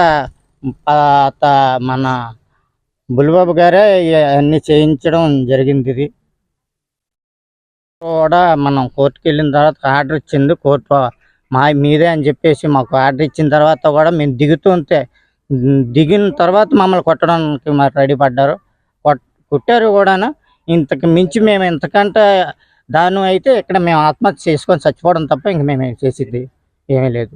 మన బుల్లిబాబు గారే అన్నీ చేయించడం జరిగింది. ఇది కూడా మనం కోర్టుకి వెళ్ళిన తర్వాత ఆర్డర్ ఇచ్చింది కోర్టు మీదే అని చెప్పేసి మాకు ఆర్డర్ ఇచ్చిన తర్వాత కూడా మేము దిగిన తర్వాత మమ్మల్ని కొట్టడానికి మరి రెడీ పడ్డారు, కొట్టారు కూడా. ఇంతకు మించి మేము ఇంతకంటే దాని అయితే ఇక్కడ మేము ఆత్మహత్య చేసుకొని చచ్చిపోవడం తప్ప ఇంక మేము చేసేది ఏమీ లేదు.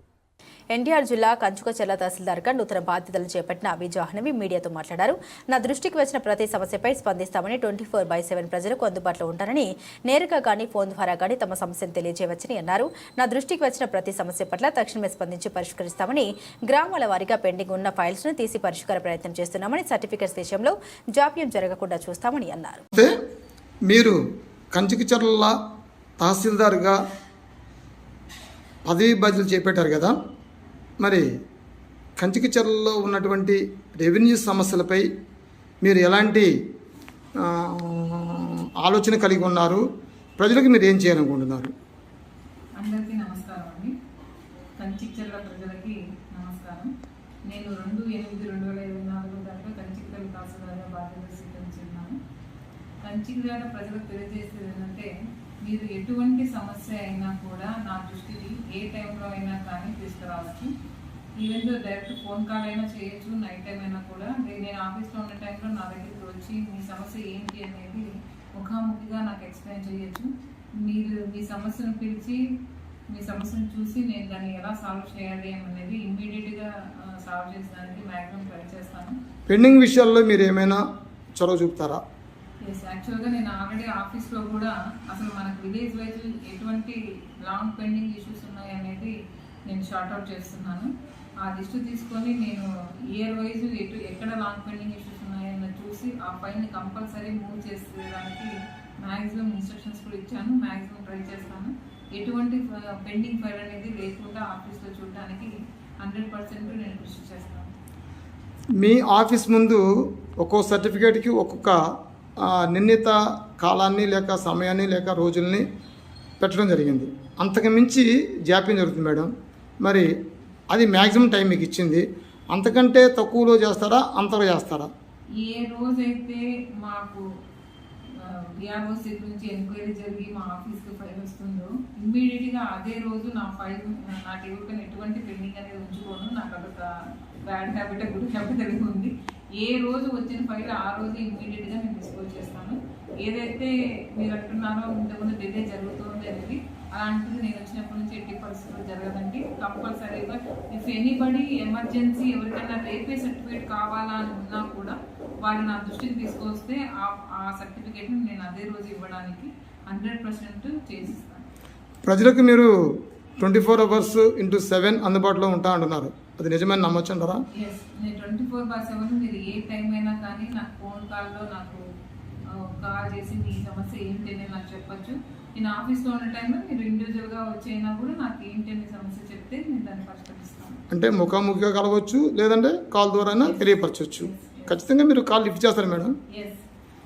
ఎన్టీఆర్ జిల్లా కంచుకచర్ల తహసీల్దార్గా నూతన బాధ్యతలు చేపట్టిన విజయహనవి మీడియాతో మాట్లాడారు. నా దృష్టికి వచ్చిన ప్రతి సమస్యపై స్పందిస్తామని 24/7 ప్రజలకు అందుబాటులో ఉంటారని, నేరుగా కానీ ఫోన్ ద్వారా కానీ తమ సమస్యను తెలియజేయవచ్చని అన్నారు. నా దృష్టికి వచ్చిన ప్రతి సమస్య పట్ల తక్షణమే స్పందించి పరిష్కరిస్తామని, గ్రామాల వారీగా పెండింగ్ ఉన్న ఫైల్స్ను తీసి పరిష్కార ప్రయత్నం చేస్తున్నామని, సర్టిఫికెట్స్ విషయంలో జాప్యం జరగకుండా చూస్తామని అన్నారు. మీరు కంచుకచర్ల తహసీల్దార్గా పదవీ బాధ్యతలు చేపట్టారు కదా, మరి కంచుకచర్లలో ఉన్నటువంటి రెవెన్యూ సమస్యలపై మీరు ఎలాంటి ఆలోచన కలిగి ఉన్నారు? ప్రజలకు మీరు ఏం చేయాలనుకుంటున్నారు? అందరికీ నమస్కారం అండి. కంచుకచర్ల ప్రజలకి నమస్కారం. నేను 2/8/2024 దాకా కంచుకచర్ల తహసీల్దార్గా బాధ్యతలు స్వీకరించున్నాను. కంచుకచర్ల ప్రజలకు తెలియజేసేది ఏంటంటే, మీరు ఎటువంటి సమస్య అయినా కూడా నా దృష్టికి ఏ టైంలో అయినా కానీ తీసుకురావచ్చు. ఈవెన్ డైరెక్ట్ ఫోన్ కాల్ అయినా చేయొచ్చు, నైట్ టైం అయినా కూడా. నేను ఆఫీస్లో ఉన్న టైంలో నా దగ్గరికి వచ్చి మీ సమస్య ఏంటి అనేది ముఖాముఖిగా నాకు ఎక్స్ప్లెయిన్ చేయొచ్చు. మీరు మీ సమస్యను పిలిచి మీ సమస్యను చూసి నేను దాన్ని ఎలా సాల్వ్ చేయాలి అనేది ఇమ్మీడియట్గా సాల్వ్ చేసేదానికి మ్యాక్సిమం ట్రై చేస్తాను. పెండింగ్ విషయాల్లో మీరు ఏమైనా చొరవ చూపుతారా? యాక్చువల్గా నేను ఆల్రెడీ ఆఫీస్లో కూడా అసలు మనకు విలేజ్ వైజ్ ఎటువంటి లాంగ్ పెండింగ్ ఇష్యూస్ ఉన్నాయి అనేది నేను షార్ట్అవుట్ చేస్తున్నాను. ఆ లిస్టు తీసుకొని నేను ఇయర్ వైజ్ ఎక్కడ లాంగ్ పెండింగ్ ఇష్యూస్ ఉన్నాయని చూసి ఆ ఫైల్ని కంపల్సరీ మూవ్ చేసేదానికి మ్యాక్సిమం ఇన్స్ట్రక్షన్స్ కూడా ఇచ్చాను. మ్యాక్సిమం ట్రై చేస్తాను. ఎటువంటి పెండింగ్ ఫైల్ అనేది లేకుండా ఆఫీస్లో చూడడానికి 100% నేను కృషి చేస్తాను. మీ ఆఫీస్ ముందు ఒక్కో సర్టిఫికేట్కి ఒక్కొక్క నిర్ణీత కాలాన్ని లేక సమయాన్ని లేక రోజుల్ని పెట్టడం జరిగింది. అంతకు మించి జాప్యం జరుగుతుంది మేడం. మరి అది మ్యాక్సిమం టైం మీకు ఇచ్చింది, అంతకంటే తక్కువలో చేస్తారా, అంతలో చేస్తారా? ఏ రోజైతే మాకు డిఆర్ఓసీ నుంచి ఎంక్వైరీ జరిగి మా ఆఫీస్కి ఫైల్ వస్తుందో ఇమ్మీడియట్గా అదే రోజు నా ఫైల్ నా టేబుల్ పైన ఎటువంటి పెండింగ్ అనేది ఉంచుకోను. నాకు అదొక బ్యాడ్ హ్యాబిట్, గుడ్ హ్యాబిట్ అనేది ఉంది. ఏ రోజు వచ్చిన ఫైల్ ఆ రోజు ఇమ్మీడియట్గా నేను డిస్పోజ్ చేస్తాను. ఏదైతే మీరు అంటున్నారో ఇంతకుముందు డిలే జరుగుతుంది అనేది అలాంటిది నేను వచ్చినప్పటి నుంచి ఎట్టి పరిస్థితుల్లో జరగదండి. కంపల్సరీగా ఇఫ్ ఎనీబడి ఎమర్జెన్సీ ఎవరికైనా రేపే సర్టిఫికేట్ కావాలా అని ఉన్నా కూడా వాళ్ళు నా దృష్టికి తీసుకొస్తే ఆ సర్టిఫికేట్ని నేను అదే రోజు ఇవ్వడానికి 100% చేసిస్తాను. ప్రజలకు మీరు 24 hours into 7 అందుబాటులో ఉంటా అంటున్నారు, అది నిజమైన నమ్మొచ్చు అంటారా? ఎస్, నేను 24/7 మీరు ఏ టైం అయినా కానీ నాకు ఫోన్ కాల్లో నాకు కాల్ చేసి మీ సమస్య ఏంటి అని నాకు చెప్పచ్చు. నేను ఆఫీస్లో ఉన్న టైంలో మీరు ఇండివిజువల్గా వచ్చైనా కూడా నాకు ఏంటి అనే సమస్య చెప్తే నేను దాన్ని పరిష్కరిస్తాను. అంటే ముఖాముఖిగా కలవచ్చు, లేదంటే కాల్ ద్వారా తెలియపరచవచ్చు. ఖచ్చితంగా మీరు కాల్ లిఫ్ట్ చేస్తారు మేడం? ఎస్,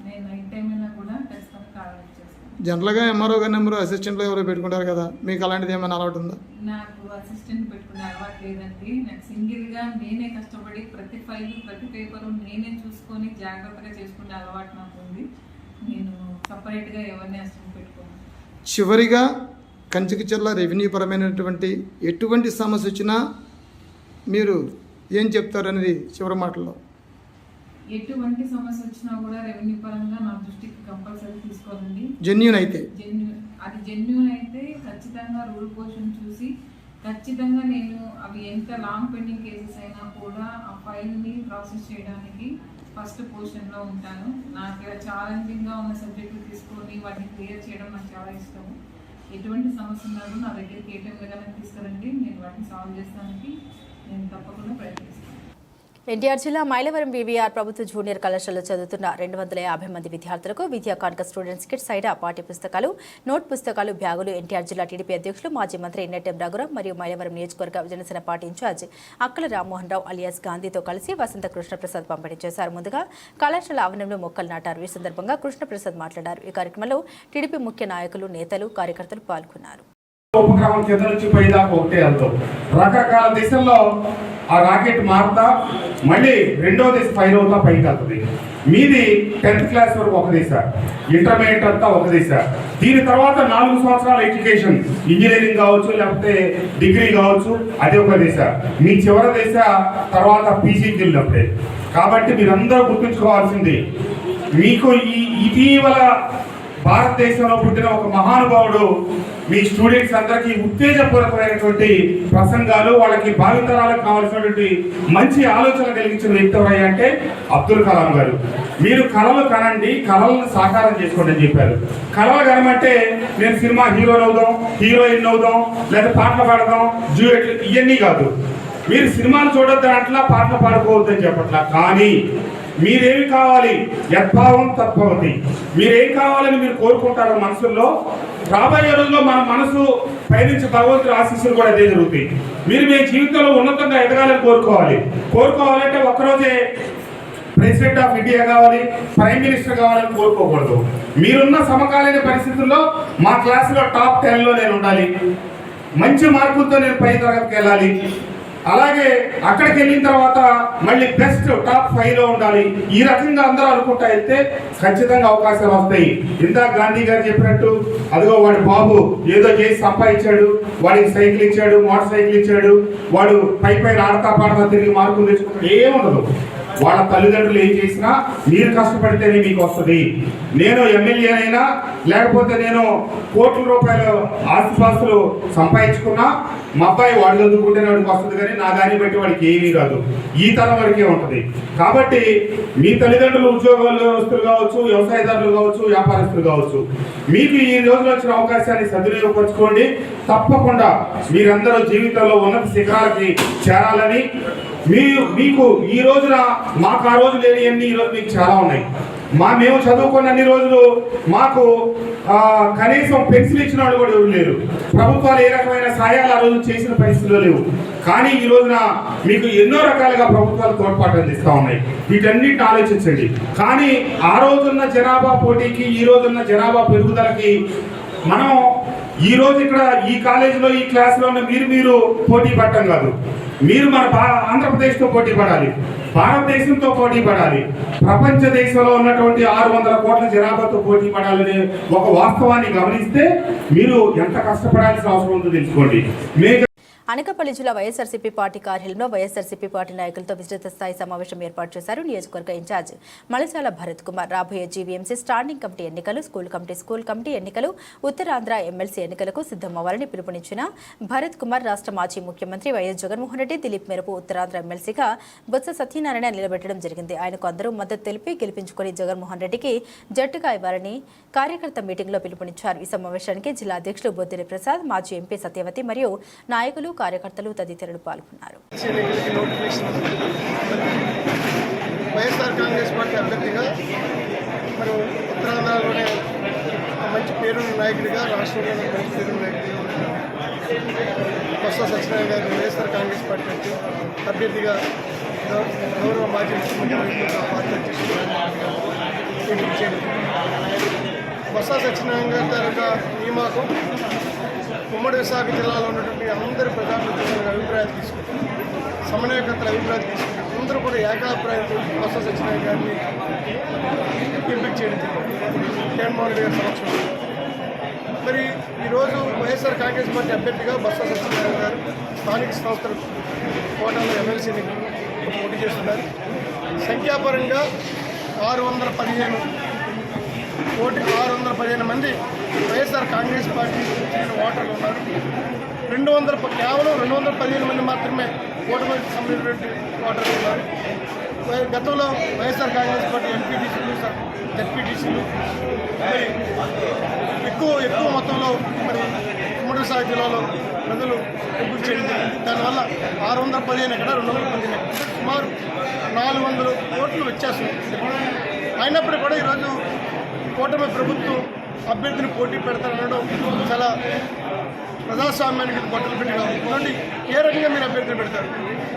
నేను నైట్ టైం అయినా కూడా ఖచ్చితంగా కాల్ లిఫ్ట్ చేస్తాను. జనరల్గా ఎంఆర్ఓ గారి నెంబరు అసిస్టెంట్లో ఎవరో పెట్టుకుంటారు కదా, మీకు అలాంటిది ఏమైనా అలవాటు ఉందా? నాకు అసిస్టెంట్ పెట్టుకునే అలవాటు లేదండి. నాకు సింగిల్గా నేనే కష్టపడి ప్రతి ఫైల్ ప్రతి పేపరు నేనే చూసుకొని జాగ్రత్తగా చేసుకునే అలవాటు నాకు ఉంది. నేను సపరేట్గా ఎవరిని అసిస్టెంట్ పెట్టుకోను. చివరిగా కంచుకచర్ల రెవెన్యూ పరమైనటువంటి ఎటువంటి సమస్య వచ్చినా మీరు ఏం చెప్తారు అనేది చివరి మాటల్లో? ఎటువంటి సమస్య వచ్చినా కూడా రెవెన్యూ పరంగా నా దృష్టికి కంపల్సరీ తీసుకోవాలండి. జెన్యూన్ అయితే అది జెన్యూన్ అయితే ఖచ్చితంగా రూల్ పోర్షన్ చూసి ఖచ్చితంగా నేను అవి ఎంత లాంగ్ పెండింగ్ కేసెస్ అయినా కూడా ఆ ఫైల్ని ప్రాసెస్ చేయడానికి ఫస్ట్ పోర్షన్లో ఉంటాను. నాకు ఛాలెంజింగ్గా ఉన్న సబ్జెక్టులు తీసుకొని వాటిని క్లియర్ చేయడం నాకు చాలా ఇష్టం. ఎటువంటి సమస్య ఉన్నారో నా దగ్గరికి ఏ టైంలో కానీ తీసుకురండి, నేను వాటిని సాల్వ్ చేస్తానికి నేను తప్పకుండా ప్రయత్నిస్తాను. ఎన్టీఆర్ జిల్లా మైలవరం వివిఆర్ ప్రభుత్వ జూనియర్ కళాశాలలో చదువుతున్న 250 మంది విద్యార్థులకు విద్యా కానుక స్టూడెంట్స్ కిట్, సైడా పాఠ్య పుస్తకాలు, నోట్ పుస్తకాలు, బ్యాగులు ఎన్టీఆర్ జిల్లా టీడీపీ అధ్యక్షులు మాజీ మంత్రి నెట్టెం రఘురాం మరియు మైలవరం నియోజకవర్గ జనసేన పార్టీ ఇన్ఛార్జ్ అక్కల రామ్మోహన్ రావు అలియాస్ గాంధీతో కలిసి వసంత కృష్ణప్రసాద్ పంపిణీ చేశారు. ముందుగా కళాశాల ఆవరణంలో మొక్కలు నాటారు. ఈ సందర్భంగా కృష్ణప్రసాద్ మాట్లాడారు. ఈ కార్యక్రమంలో టీడీపీ ముఖ్య నాయకులు, నేతలు, కార్యకర్తలు పాల్గొన్నారు. ఉపగ్రహం కింద నుంచి పైదాకా ఒకటే వెళ్తాం. రకరకాల దిశల్లో ఆ రాకెట్ మారుతా మళ్ళీ రెండో దిశ ఫైర్ అవుతా పైకి వెళ్తుంది. మీది 10th క్లాస్ వరకు ఒక దిశ, ఇంటర్మీడియట్ అంతా ఒక దిశ. దీని తర్వాత 4 సంవత్సరాల ఎడ్యుకేషన్, ఇంజనీరింగ్ కావచ్చు లేకపోతే డిగ్రీ కావచ్చు, అది ఒక దిశ. మీ చివరి దిశ తర్వాత పీజీకి వెళ్ళినప్పుడే. కాబట్టి మీరందరూ గుర్తుంచుకోవాల్సింది, మీకు ఈ ఇటీవల భారతదేశంలో పుట్టిన ఒక మహానుభావుడు మీ స్టూడెంట్స్ అందరికీ ఉత్తేజపూర్వకమైనటువంటి ప్రసంగాలు, వాళ్ళకి భావితరాలకు కావాల్సినటువంటి మంచి ఆలోచన కలిగించిన వ్యక్తి ఎవరయ్యా అంటే అబ్దుల్ కలాం గారు. మీరు కళలు కనండి, కళలను సాకారం చేసుకోండి అని చెప్పారు. కళలు కనమంటే నేను సినిమా హీరోలు అవుదాం, హీరోయిన్ అవుదాం, లేదా పాటలు పాడదాం, డ్యూయెట్లు, ఇవన్నీ కాదు. మీరు సినిమాలు చూడొద్దని అట్లా పాటలు పాడుకోవద్దని చెప్పట్లా. కానీ మీరేమి కావాలి, యద్భావం తద్భవతి. మీరేం కావాలని మీరు కోరుకుంటారో మనసుల్లో, రాబోయే రోజుల్లో మన మనసు పైనుంచి భగవంతుడి ఆశీస్సులు కూడా అదే జరుగుతాయి. మీరు మీ జీవితంలో ఉన్నతంగా ఎదగాలని కోరుకోవాలంటే ఒక్కరోజే ప్రెసిడెంట్ ఆఫ్ ఇండియా కావాలి, ప్రైమ్ మినిస్టర్ కావాలని కోరుకోకూడదు. మీరున్న సమకాలీన పరిస్థితుల్లో మా క్లాసులో టాప్ 10లో నేను ఉండాలి, మంచి మార్కులతో నేను పై తరగతికి వెళ్ళాలి, అలాగే అక్కడికి వెళ్ళిన తర్వాత మళ్ళీ బెస్ట్ టాప్ 5లో ఉండాలి. ఈ రకంగా అందరూ అనుకుంటా వెళ్తే ఖచ్చితంగా అవకాశాలు వస్తాయి. ఇందాక గాంధీ గారు చెప్పినట్టు, అదిగో వాడి బాబు ఏదో చేసి సంపాదించాడు, వాడికి సైకిల్ ఇచ్చాడు, మోటార్ సైకిల్ ఇచ్చాడు, వాడు పై ఆడతా పాడతా తిరిగి మార్కులు తెచ్చుకుంటాడు, ఏముండదు. వాళ్ళ తల్లిదండ్రులు ఏం చేసినా మీరు కష్టపడితేనే మీకు వస్తుంది. నేను ఎమ్మెల్యేనైనా లేకపోతే నేను కోట్ల రూపాయలు ఆస్తిపాస్తులు సంపాదించుకున్నా మా అబ్బాయి వాడు చదువుకుంటేనే వాడికి వస్తుంది, కానీ నా దాన్ని బట్టి వాడికి ఏమీ రాదు. ఈ తరం వరకే ఉంటుంది. కాబట్టి మీ తల్లిదండ్రులు ఉద్యోగస్తులు కావచ్చు, వ్యవసాయదారులు కావచ్చు, వ్యాపారస్తులు కావచ్చు, మీకు ఈ రోజులో వచ్చిన అవకాశాన్ని సద్వినియోగపరచుకోండి. తప్పకుండా మీరందరూ జీవితంలో ఉన్నత శిఖరాలకి చేరాలని, మీకు ఈ రోజున మాకు ఆ రోజు లేనివన్నీ ఈ రోజు మీకు చాలా ఉన్నాయి. మేము చదువుకున్న అన్ని రోజులు మాకు కనీసం పెన్సిల్ ఇచ్చిన వాళ్ళు కూడా ఎవరు లేరు. ప్రభుత్వాలు ఏ రకమైన సాయాలు ఆ రోజు చేసిన పరిస్థితులు లేవు. కానీ ఈ రోజున మీకు ఎన్నో రకాలుగా ప్రభుత్వాలు తోడ్పాటు అందిస్తూ ఉన్నాయి. వీటన్నిటిని ఆలోచించండి. కానీ ఆ రోజున్న జనాభా పోటీకి ఈ రోజున్న జనాభా పెరుగుదలకి మనం ఈ రోజు ఇక్కడ ఈ కాలేజీలో ఈ క్లాస్లో ఉన్న మీరు పోటీ పడటం కాదు. మీరు మన ఆంధ్రప్రదేశ్తో పోటీ పడాలి, భారతదేశంతో పోటీ పడాలి, ప్రపంచ దేశంలో ఉన్నటువంటి 600 కోట్ల జనాభాతో పోటీ పడాలనే ఒక వాస్తవాన్ని గమనిస్తే మీరు ఎంత కష్టపడాల్సిన అవసరం ఉందో తెలుసుకోండి. అనకాపల్లి జిల్లా వైఎస్ఆర్సీపీ పార్టీ కార్యాలయంలో వైఎస్ఆర్సీపీ పార్టీ నాయకులతో విస్తృత స్థాయి సమావేశం ఏర్పాటు చేశారు. నియోజకవర్గ ఇన్ఛార్జ్ మలసాల భరత్ కుమార్ రాబోయే జీవీఎంసీ స్టాండింగ్ కమిటీ ఎన్నికలు, స్కూల్ కమిటీ ఎన్నికలు, ఉత్తరాంధ్ర ఎమ్మెల్సీ ఎన్నికలకు సిద్ధమవ్వాలని పిలుపునిచ్చిన భరత్ కుమార్ రాష్ట్ర మాజీ ముఖ్యమంత్రి వైఎస్ జగన్మోహన్ రెడ్డి దిలీప్ మేరకు ఉత్తరాంధ్ర ఎమ్మెల్సీగా బొత్స సత్యనారాయణ నిలబెట్టడం జరిగింది. ఆయనకు అందరూ మద్దతు తెలిపి గెలిపించుకుని జగన్మోహన్ రెడ్డికి జట్టుగా ఇవ్వాలని కార్యకర్త మీటింగ్లో పిలుపునిచ్చారు. ఈ సమావేశానికి జిల్లా అధ్యక్షులు బొద్దిరి ప్రసాద్, మాజీ ఎంపీ సత్యవతి మరియు నాయకులు, కార్యకర్తలు తదితరులు పాల్గొన్నారు. వైఎస్ఆర్ కాంగ్రెస్ పార్టీ అభ్యర్థిగా మరి ఉత్తరాంధ్రలోనే మంచి పేరున్న నాయకుడిగా, రాష్ట్రంలోనే మంచి పేరున్న నాయకుడిగా బొత్స సత్యనారాయణ గారు వైఎస్ఆర్ కాంగ్రెస్ పార్టీ అభ్యర్థిగా గౌరవ మాజీ ముఖ్యమంత్రి పార్టీ అధ్యక్షుడు బొత్స సత్యనారాయణ గారి తాలూకా నియామకం ఉమ్మడి విశాఖ జిల్లాలో ఉన్నటువంటి అందరి ప్రజాప్రతినిధుల అభిప్రాయాలు తీసుకుంటారు, సమన్వయకర్తల అభిప్రాయాలు తీసుకుంటారు. అందరూ కూడా ఏకాభిప్రాయంతో బొత్స సత్యనారాయణ గారిని ఎంపిక చేయడం జరిగింది జగన్మోహన్ రెడ్డి గారి సమక్షంలో. మరి ఈరోజు వైఎస్ఆర్ కాంగ్రెస్ పార్టీ అభ్యర్థిగా బొత్స సత్యనారాయణ గారు స్థానిక సంస్థల కోటాలో ఎమ్మెల్సీని పోటీ చేస్తున్నారు. సంఖ్యాపరంగా 615 మంది వైఎస్ఆర్ కాంగ్రెస్ పార్టీ ఓటర్లు ఉన్నారు. కేవలం 215 మంది మాత్రమే ఓటమికి సంబంధించినటువంటి ఓటర్లు ఉన్నారు. గతంలో వైఎస్ఆర్ కాంగ్రెస్ పార్టీ ఎంపీటీసీలు, జెడ్పీటీసీలు మరి ఎక్కువ మొత్తంలో మరి ఉమ్మడి విశాఖ జిల్లాలో ప్రజలు ఎంపిక చేయడం జరిగింది. దానివల్ల 615 ఎక్కడ 215 సుమారు 400 ఓట్లు వ్యత్యాసం. అయినప్పటికీ కూడా ఈరోజు కూటమి ప్రభుత్వం అభ్యర్థిని పోటీ పెడతారనడం చాలా ప్రజాస్వామ్యానికి బట్టలు పెట్టడం. ఇలాంటి ఏ రకంగా మీరు అభ్యర్థులు పెడతారు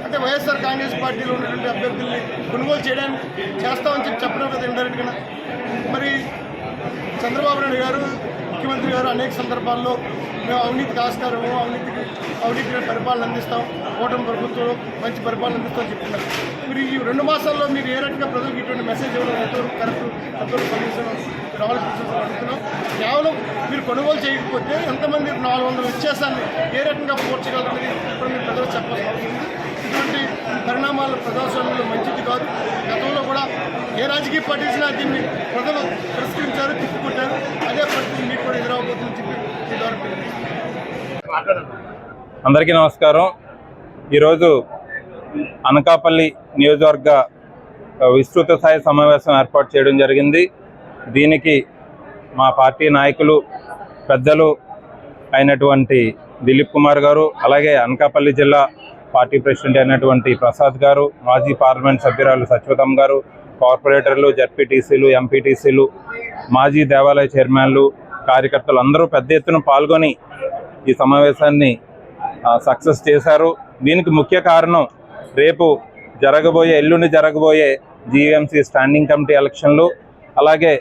అంటే వైఎస్ఆర్ కాంగ్రెస్ పార్టీలో ఉన్నటువంటి అభ్యర్థుల్ని కొనుగోలు చేస్తామని చెప్పడం కదా ఇండైరెక్ట్గా. మరి చంద్రబాబు నాయుడు గారు ముఖ్యమంత్రి గారు అనేక సందర్భాల్లో మేము అవినీతికి ఆస్కారము, అవినీతిగా పరిపాలన అందిస్తాం, కూటమి ప్రభుత్వం మంచి పరిపాలన అందిస్తామని చెప్తున్నారు. మీరు ఈ 2 మాసాల్లో మీరు ఏ రకంగా ప్రజలకు ఇటువంటి మెసేజ్ ఇవ్వడం ఎంతవరకు కరెక్ట్, ఎంతవరకు సొల్యూషన్ అడుగుతున్నాం. కేవలం మీరు కొనుగోలు చేయకపోతే ఎంతమంది 400 వ్యత్యాసాన్ని ఏ రకంగా పోర్చగలరనేది ఇప్పుడు మీరు ప్రజలకు చెప్పాల్సి అవుతుంది. ఇటువంటి పరిణామాలు ప్రజాస్వామ్యంలో మంచిది కాదు. గతంలో కూడా ఏ రాజకీయ పార్టీ ఇచ్చినా దీన్ని ప్రజలు తిరస్కరించారు, తిప్పుకుంటారు. అదే పరిస్థితి మీకు కూడా ఎదురవబోతుందని చెప్పి ఈ ద్వారా అందరికీ నమస్కారం. ఈరోజు అనకాపల్లి నియోజకవర్గ విస్తృత స్థాయి సమావేశం ఏర్పాటు చేయడం జరిగింది. దీనికి మా పార్టీ నాయకులు పెద్దలు అయినటువంటి దిలీప్ కుమార్ గారు, అలాగే అనకాపల్లి జిల్లా పార్టీ ప్రెసిడెంట్ అయినటువంటి ప్రసాద్ గారు, మాజీ పార్లమెంట్ సభ్యురాలు సత్యవతమ్మ గారు, కార్పొరేటర్లు, జడ్పీటీసీలు, ఎంపీటీసీలు, మాజీ దేవాలయ చైర్మన్లు, కార్యకర్తలు అందరూ పెద్ద ఎత్తున పాల్గొని ఈ సమావేశాన్ని సక్సెస్ చేశారు. దీనికి ముఖ్య కారణం రేపు ఎల్లుండి జరగబోయే జీవీఎంసీ స్టాండింగ్ కమిటీ ఎలక్షన్లు, అలాగే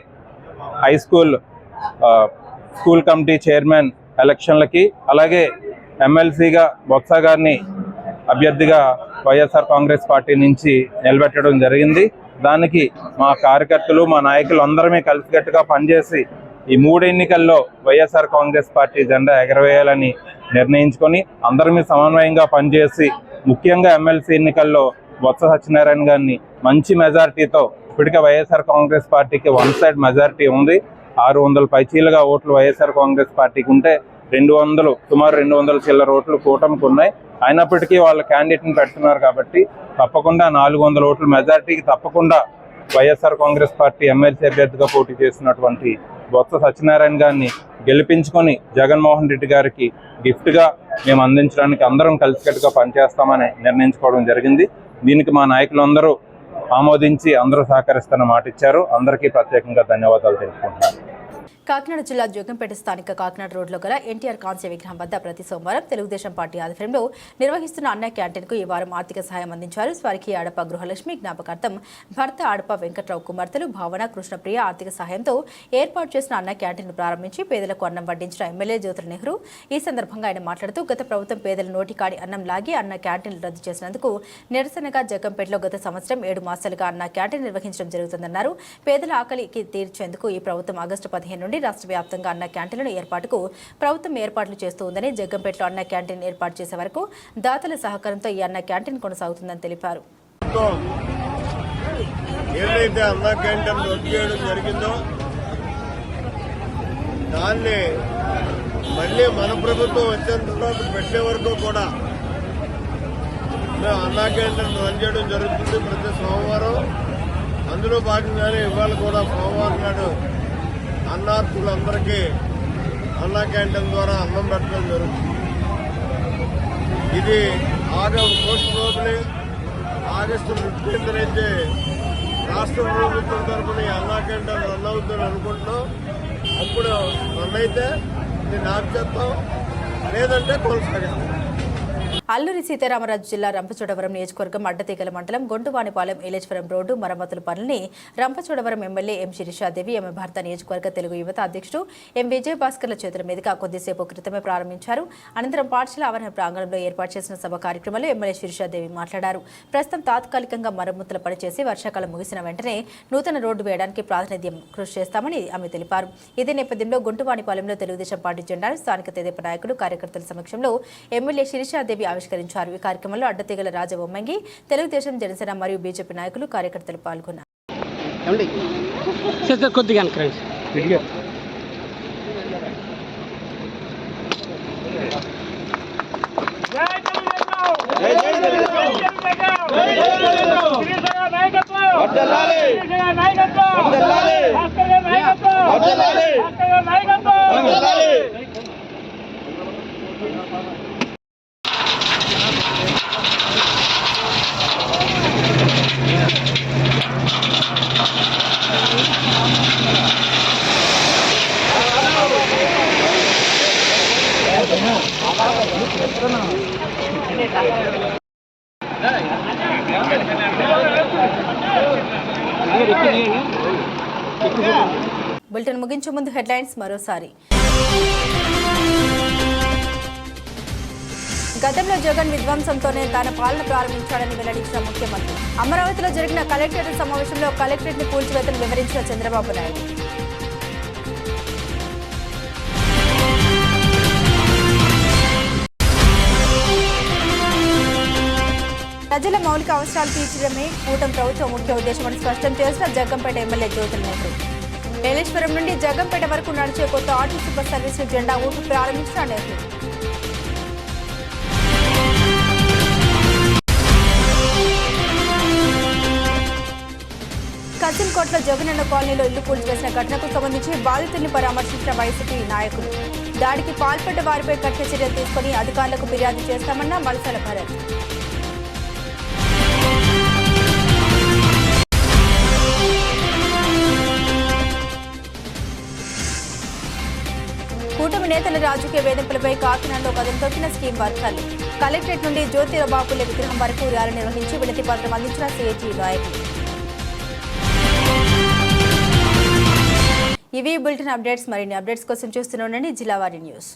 హై స్కూల్ కమిటీ చైర్మన్ ఎలక్షన్లకి, అలాగే ఎమ్మెల్సీగా బొత్స గారిని అభ్యర్థిగా వైఎస్ఆర్ కాంగ్రెస్ పార్టీ నుంచి నిలబెట్టడం జరిగింది. దానికి మా కార్యకర్తలు, మా నాయకులు అందరమే కలిసికట్టుగా పనిచేసి ఈ 3 ఎన్నికల్లో వైఎస్ఆర్ కాంగ్రెస్ పార్టీ జెండా ఎగరవేయాలని నిర్ణయించుకొని అందరిమీ సమన్వయంగా పనిచేసి, ముఖ్యంగా ఎమ్మెల్సీ ఎన్నికల్లో బొత్స సత్యనారాయణ గారిని మంచి మెజారిటీతో, ఇప్పటికే వైఎస్ఆర్ కాంగ్రెస్ పార్టీకి 1 సైడ్ మెజారిటీ ఉంది. 600 పైచీలుగా ఓట్లు వైఎస్ఆర్ కాంగ్రెస్ పార్టీకి ఉంటే సుమారు 200 చిల్లర ఓట్లు కూటమికి ఉన్నాయి. అయినప్పటికీ వాళ్ళ క్యాండిడేట్ని పెడుతున్నారు కాబట్టి తప్పకుండా 400 ఓట్ల మెజారిటీకి తప్పకుండా వైఎస్ఆర్ కాంగ్రెస్ పార్టీ ఎమ్మెల్సీ అభ్యర్థిగా పోటీ చేసినటువంటి బొత్స సత్యనారాయణ గారిని గెలిపించుకొని జగన్మోహన్ రెడ్డి గారికి గిఫ్ట్గా మేము అందించడానికి అందరం కలిసికట్టుగా పనిచేస్తామని నిర్ణయించుకోవడం జరిగింది. దీనికి మా నాయకులందరూ ఆమోదించి అందరూ సహకరిస్తున్న మాట ఇచ్చారు. అందరికీ ప్రత్యేకంగా ధన్యవాదాలు తెలుపుకుంటున్నాను. కాకినాడ జిల్లా జోగంపేట స్థానిక కాకినాడ రోడ్లో గల ఎన్టీఆర్ కాంస్య విగ్రహం వద్ద ప్రతి సోమవారం తెలుగుదేశం పార్టీ ఆధ్వర్యంలో నిర్వహిస్తున్న అన్న క్యాంటీన్కు ఈ వారం ఆర్థిక సహాయం అందించారు. స్వారికి ఆడప గృహలక్ష్మి జ్ఞాపకార్థం భర్త ఆడప వెంకట్రావు కుమార్తెలు భావన, కృష్ణప్రియ ఆర్థిక సహాయంతో ఏర్పాటు చేసిన అన్న క్యాంటీన్ను ప్రారంభించి పేదలకు అన్నం వడ్డించిన ఎమ్మెల్యే జ్యోతుల నెహ్రూ ఈ సందర్భంగా ఆయన మాట్లాడుతూ గత ప్రభుత్వం పేదల నోటికాడి అన్నం లాగి అన్న క్యాంటీన్లు రద్దు చేసినందుకు నిరసనగా జగంపేటలో గత సంవత్సరం 7 మాసాలుగా అన్న క్యాంటీన్ నిర్వహించడం జరుగుతుందన్నారు. పేదల ఆకలికి తీర్చేందుకు ఈ ప్రభుత్వం ఆగస్టు 15 నుండి రాష్ట్ర వ్యాప్తంగా అన్న క్యాంటీన్ల ఏర్పాటుకు ప్రభుత్వం ఏర్పాట్లు చేస్తూ ఉందని, జగ్గంపేటలో అన్న క్యాంటీన్ ఏర్పాటు చేసే వరకు దాతల సహకారంతో ఈ అన్న క్యాంటీన్ కొనసాగుతుందని తెలిపారు. ఏదైతే అన్న క్యాంటీన్ రద్దు చేయడం జరిగిందో దాన్ని మళ్ళీ మన ప్రభుత్వం వచ్చేంత తర్వాత పెట్టే వరకు కూడా మేము అన్న క్యాంటీన్ రన్ చేయడం జరుగుతుంది ప్రతి సోమవారం. అందులో భాగంగానే ఇవాళ కూడా సోమవారం నాడు అన్నార్థులందరికీ అన్న క్యాంటీన్ ద్వారా అన్నం పెట్టడం జరుగుతుంది. ఇది పోస్ట్ రోజులే ఆగస్టు 15 అయితే రాష్ట్ర ప్రభుత్వం తరఫున అన్న క్యాంటీన్ రన్ అవుతుందని అనుకుంటున్నాం. అప్పుడు రన్ అయితే దీన్ని ఆఫ్ చేస్తాం, లేదంటే కొనసాగిస్తాం. అల్లూరి సీతారామరాజు జిల్లా రంపచోడవరం నియోజకవర్గం అడ్డతీగల మండలం గొంటువానిపాలెం ఏలేశ్వరం రోడ్డు మరమ్మతుల పనులని రంపచోడవరం ఎమ్మెల్యే ఎం శిరీషాదేవి, ఆమె భర్త నియోజకవర్గ తెలుగు యువత అధ్యక్షుడు ఎం విజయభాస్కర్ల చేతుల మీదుగా కొద్దిసేపు క్రితమే ప్రారంభించారు. అనంతరం పాఠశాల ఆవరణ ప్రాంగణంలో ఏర్పాటు చేసిన సభ కార్యక్రమంలో ఎమ్మెల్యే శిరీషాదేవి మాట్లాడారు. ప్రస్తుతం తాత్కాలికంగా మరమ్మతుల పని చేసి వర్షాకాలం ముగిసిన వెంటనే నూతన రోడ్డు వేయడానికి ప్రాతినిధ్యం కృషి చేస్తామని ఆమె తెలిపారు. ఇదే నేపథ్యంలో గొంటువానిపాలెంలో తెలుగుదేశం పార్టీ జెండాను స్థానిక తెదేపా నాయకులు, కార్యకర్తల సమక్షంలో ఎమ్మెల్యే శిరీషాదేవి ఆవిష్కరించారు. ఈ కార్యక్రమంలో అడ్డతీగల రాజబొమ్మంగి, తెలుగుదేశం, జనసేన మరియు బీజేపీ నాయకులు, కార్యకర్తలు పాల్గొన్నారు. బులెటిన్ ముగించే ముందు హెడ్లైన్స్ మరోసారి. గతంలో జగన్ విధ్వంసంతోనే తన పాలన ప్రారంభించాడని వెల్లడించిన ముఖ్యమంత్రి. అమరావతిలో జరిగిన కలెక్టరేట్ సమావేశంలో కలెక్టరేట్ ని కూల్చివేతను వివరించిన చంద్రబాబు నాయుడు. ప్రజల మౌలిక అవసరాలు తీర్చడమే కూటమి ప్రభుత్వం ముఖ్య ఉద్దేశమని స్పష్టం చేసిన జగ్గంపేట ఎమ్మెల్యే జ్యోతుల నెహ్రూ. ఏలేశ్వరం నుండి జగ్గంపేట వరకు నడిచే కొత్త ఆర్టీసీ బస్ సర్వీసులు జెండా ఊపి ప్రారంభించిన నెహ్రూ. కసిన్కోట్ల జగనన్న కాలనీలో ఇల్లు కూల్చివేసిన ఘటనకు సంబంధించి బాధితుల్ని పరామర్శించిన వైసీపీ నాయకులు. దాడికి పాల్పడ్డ వారిపై కఠిన చర్యలు తీసుకుని అధికారులకు ఫిర్యాదు చేస్తామన్న మల్సల భరత్. కూటమి నేతల రాజకీయ వేధింపులపై కాకినాడలో కథం తొక్కిన స్కీమ్ వర్కర్లు. కలెక్టరేట్ నుండి జ్యోతిరాబాపులే విగ్రహం వరకు ర్యాలీ నిర్వహించి వినతి పత్రం అందించిన సిఐటి నాయకులు. ఇవి బులెటిన్ అప్డేట్స్. మరిన్ని అప్డేట్స్ కోసం చూస్తూనే ఉండండి జిల్లావారీ న్యూస్.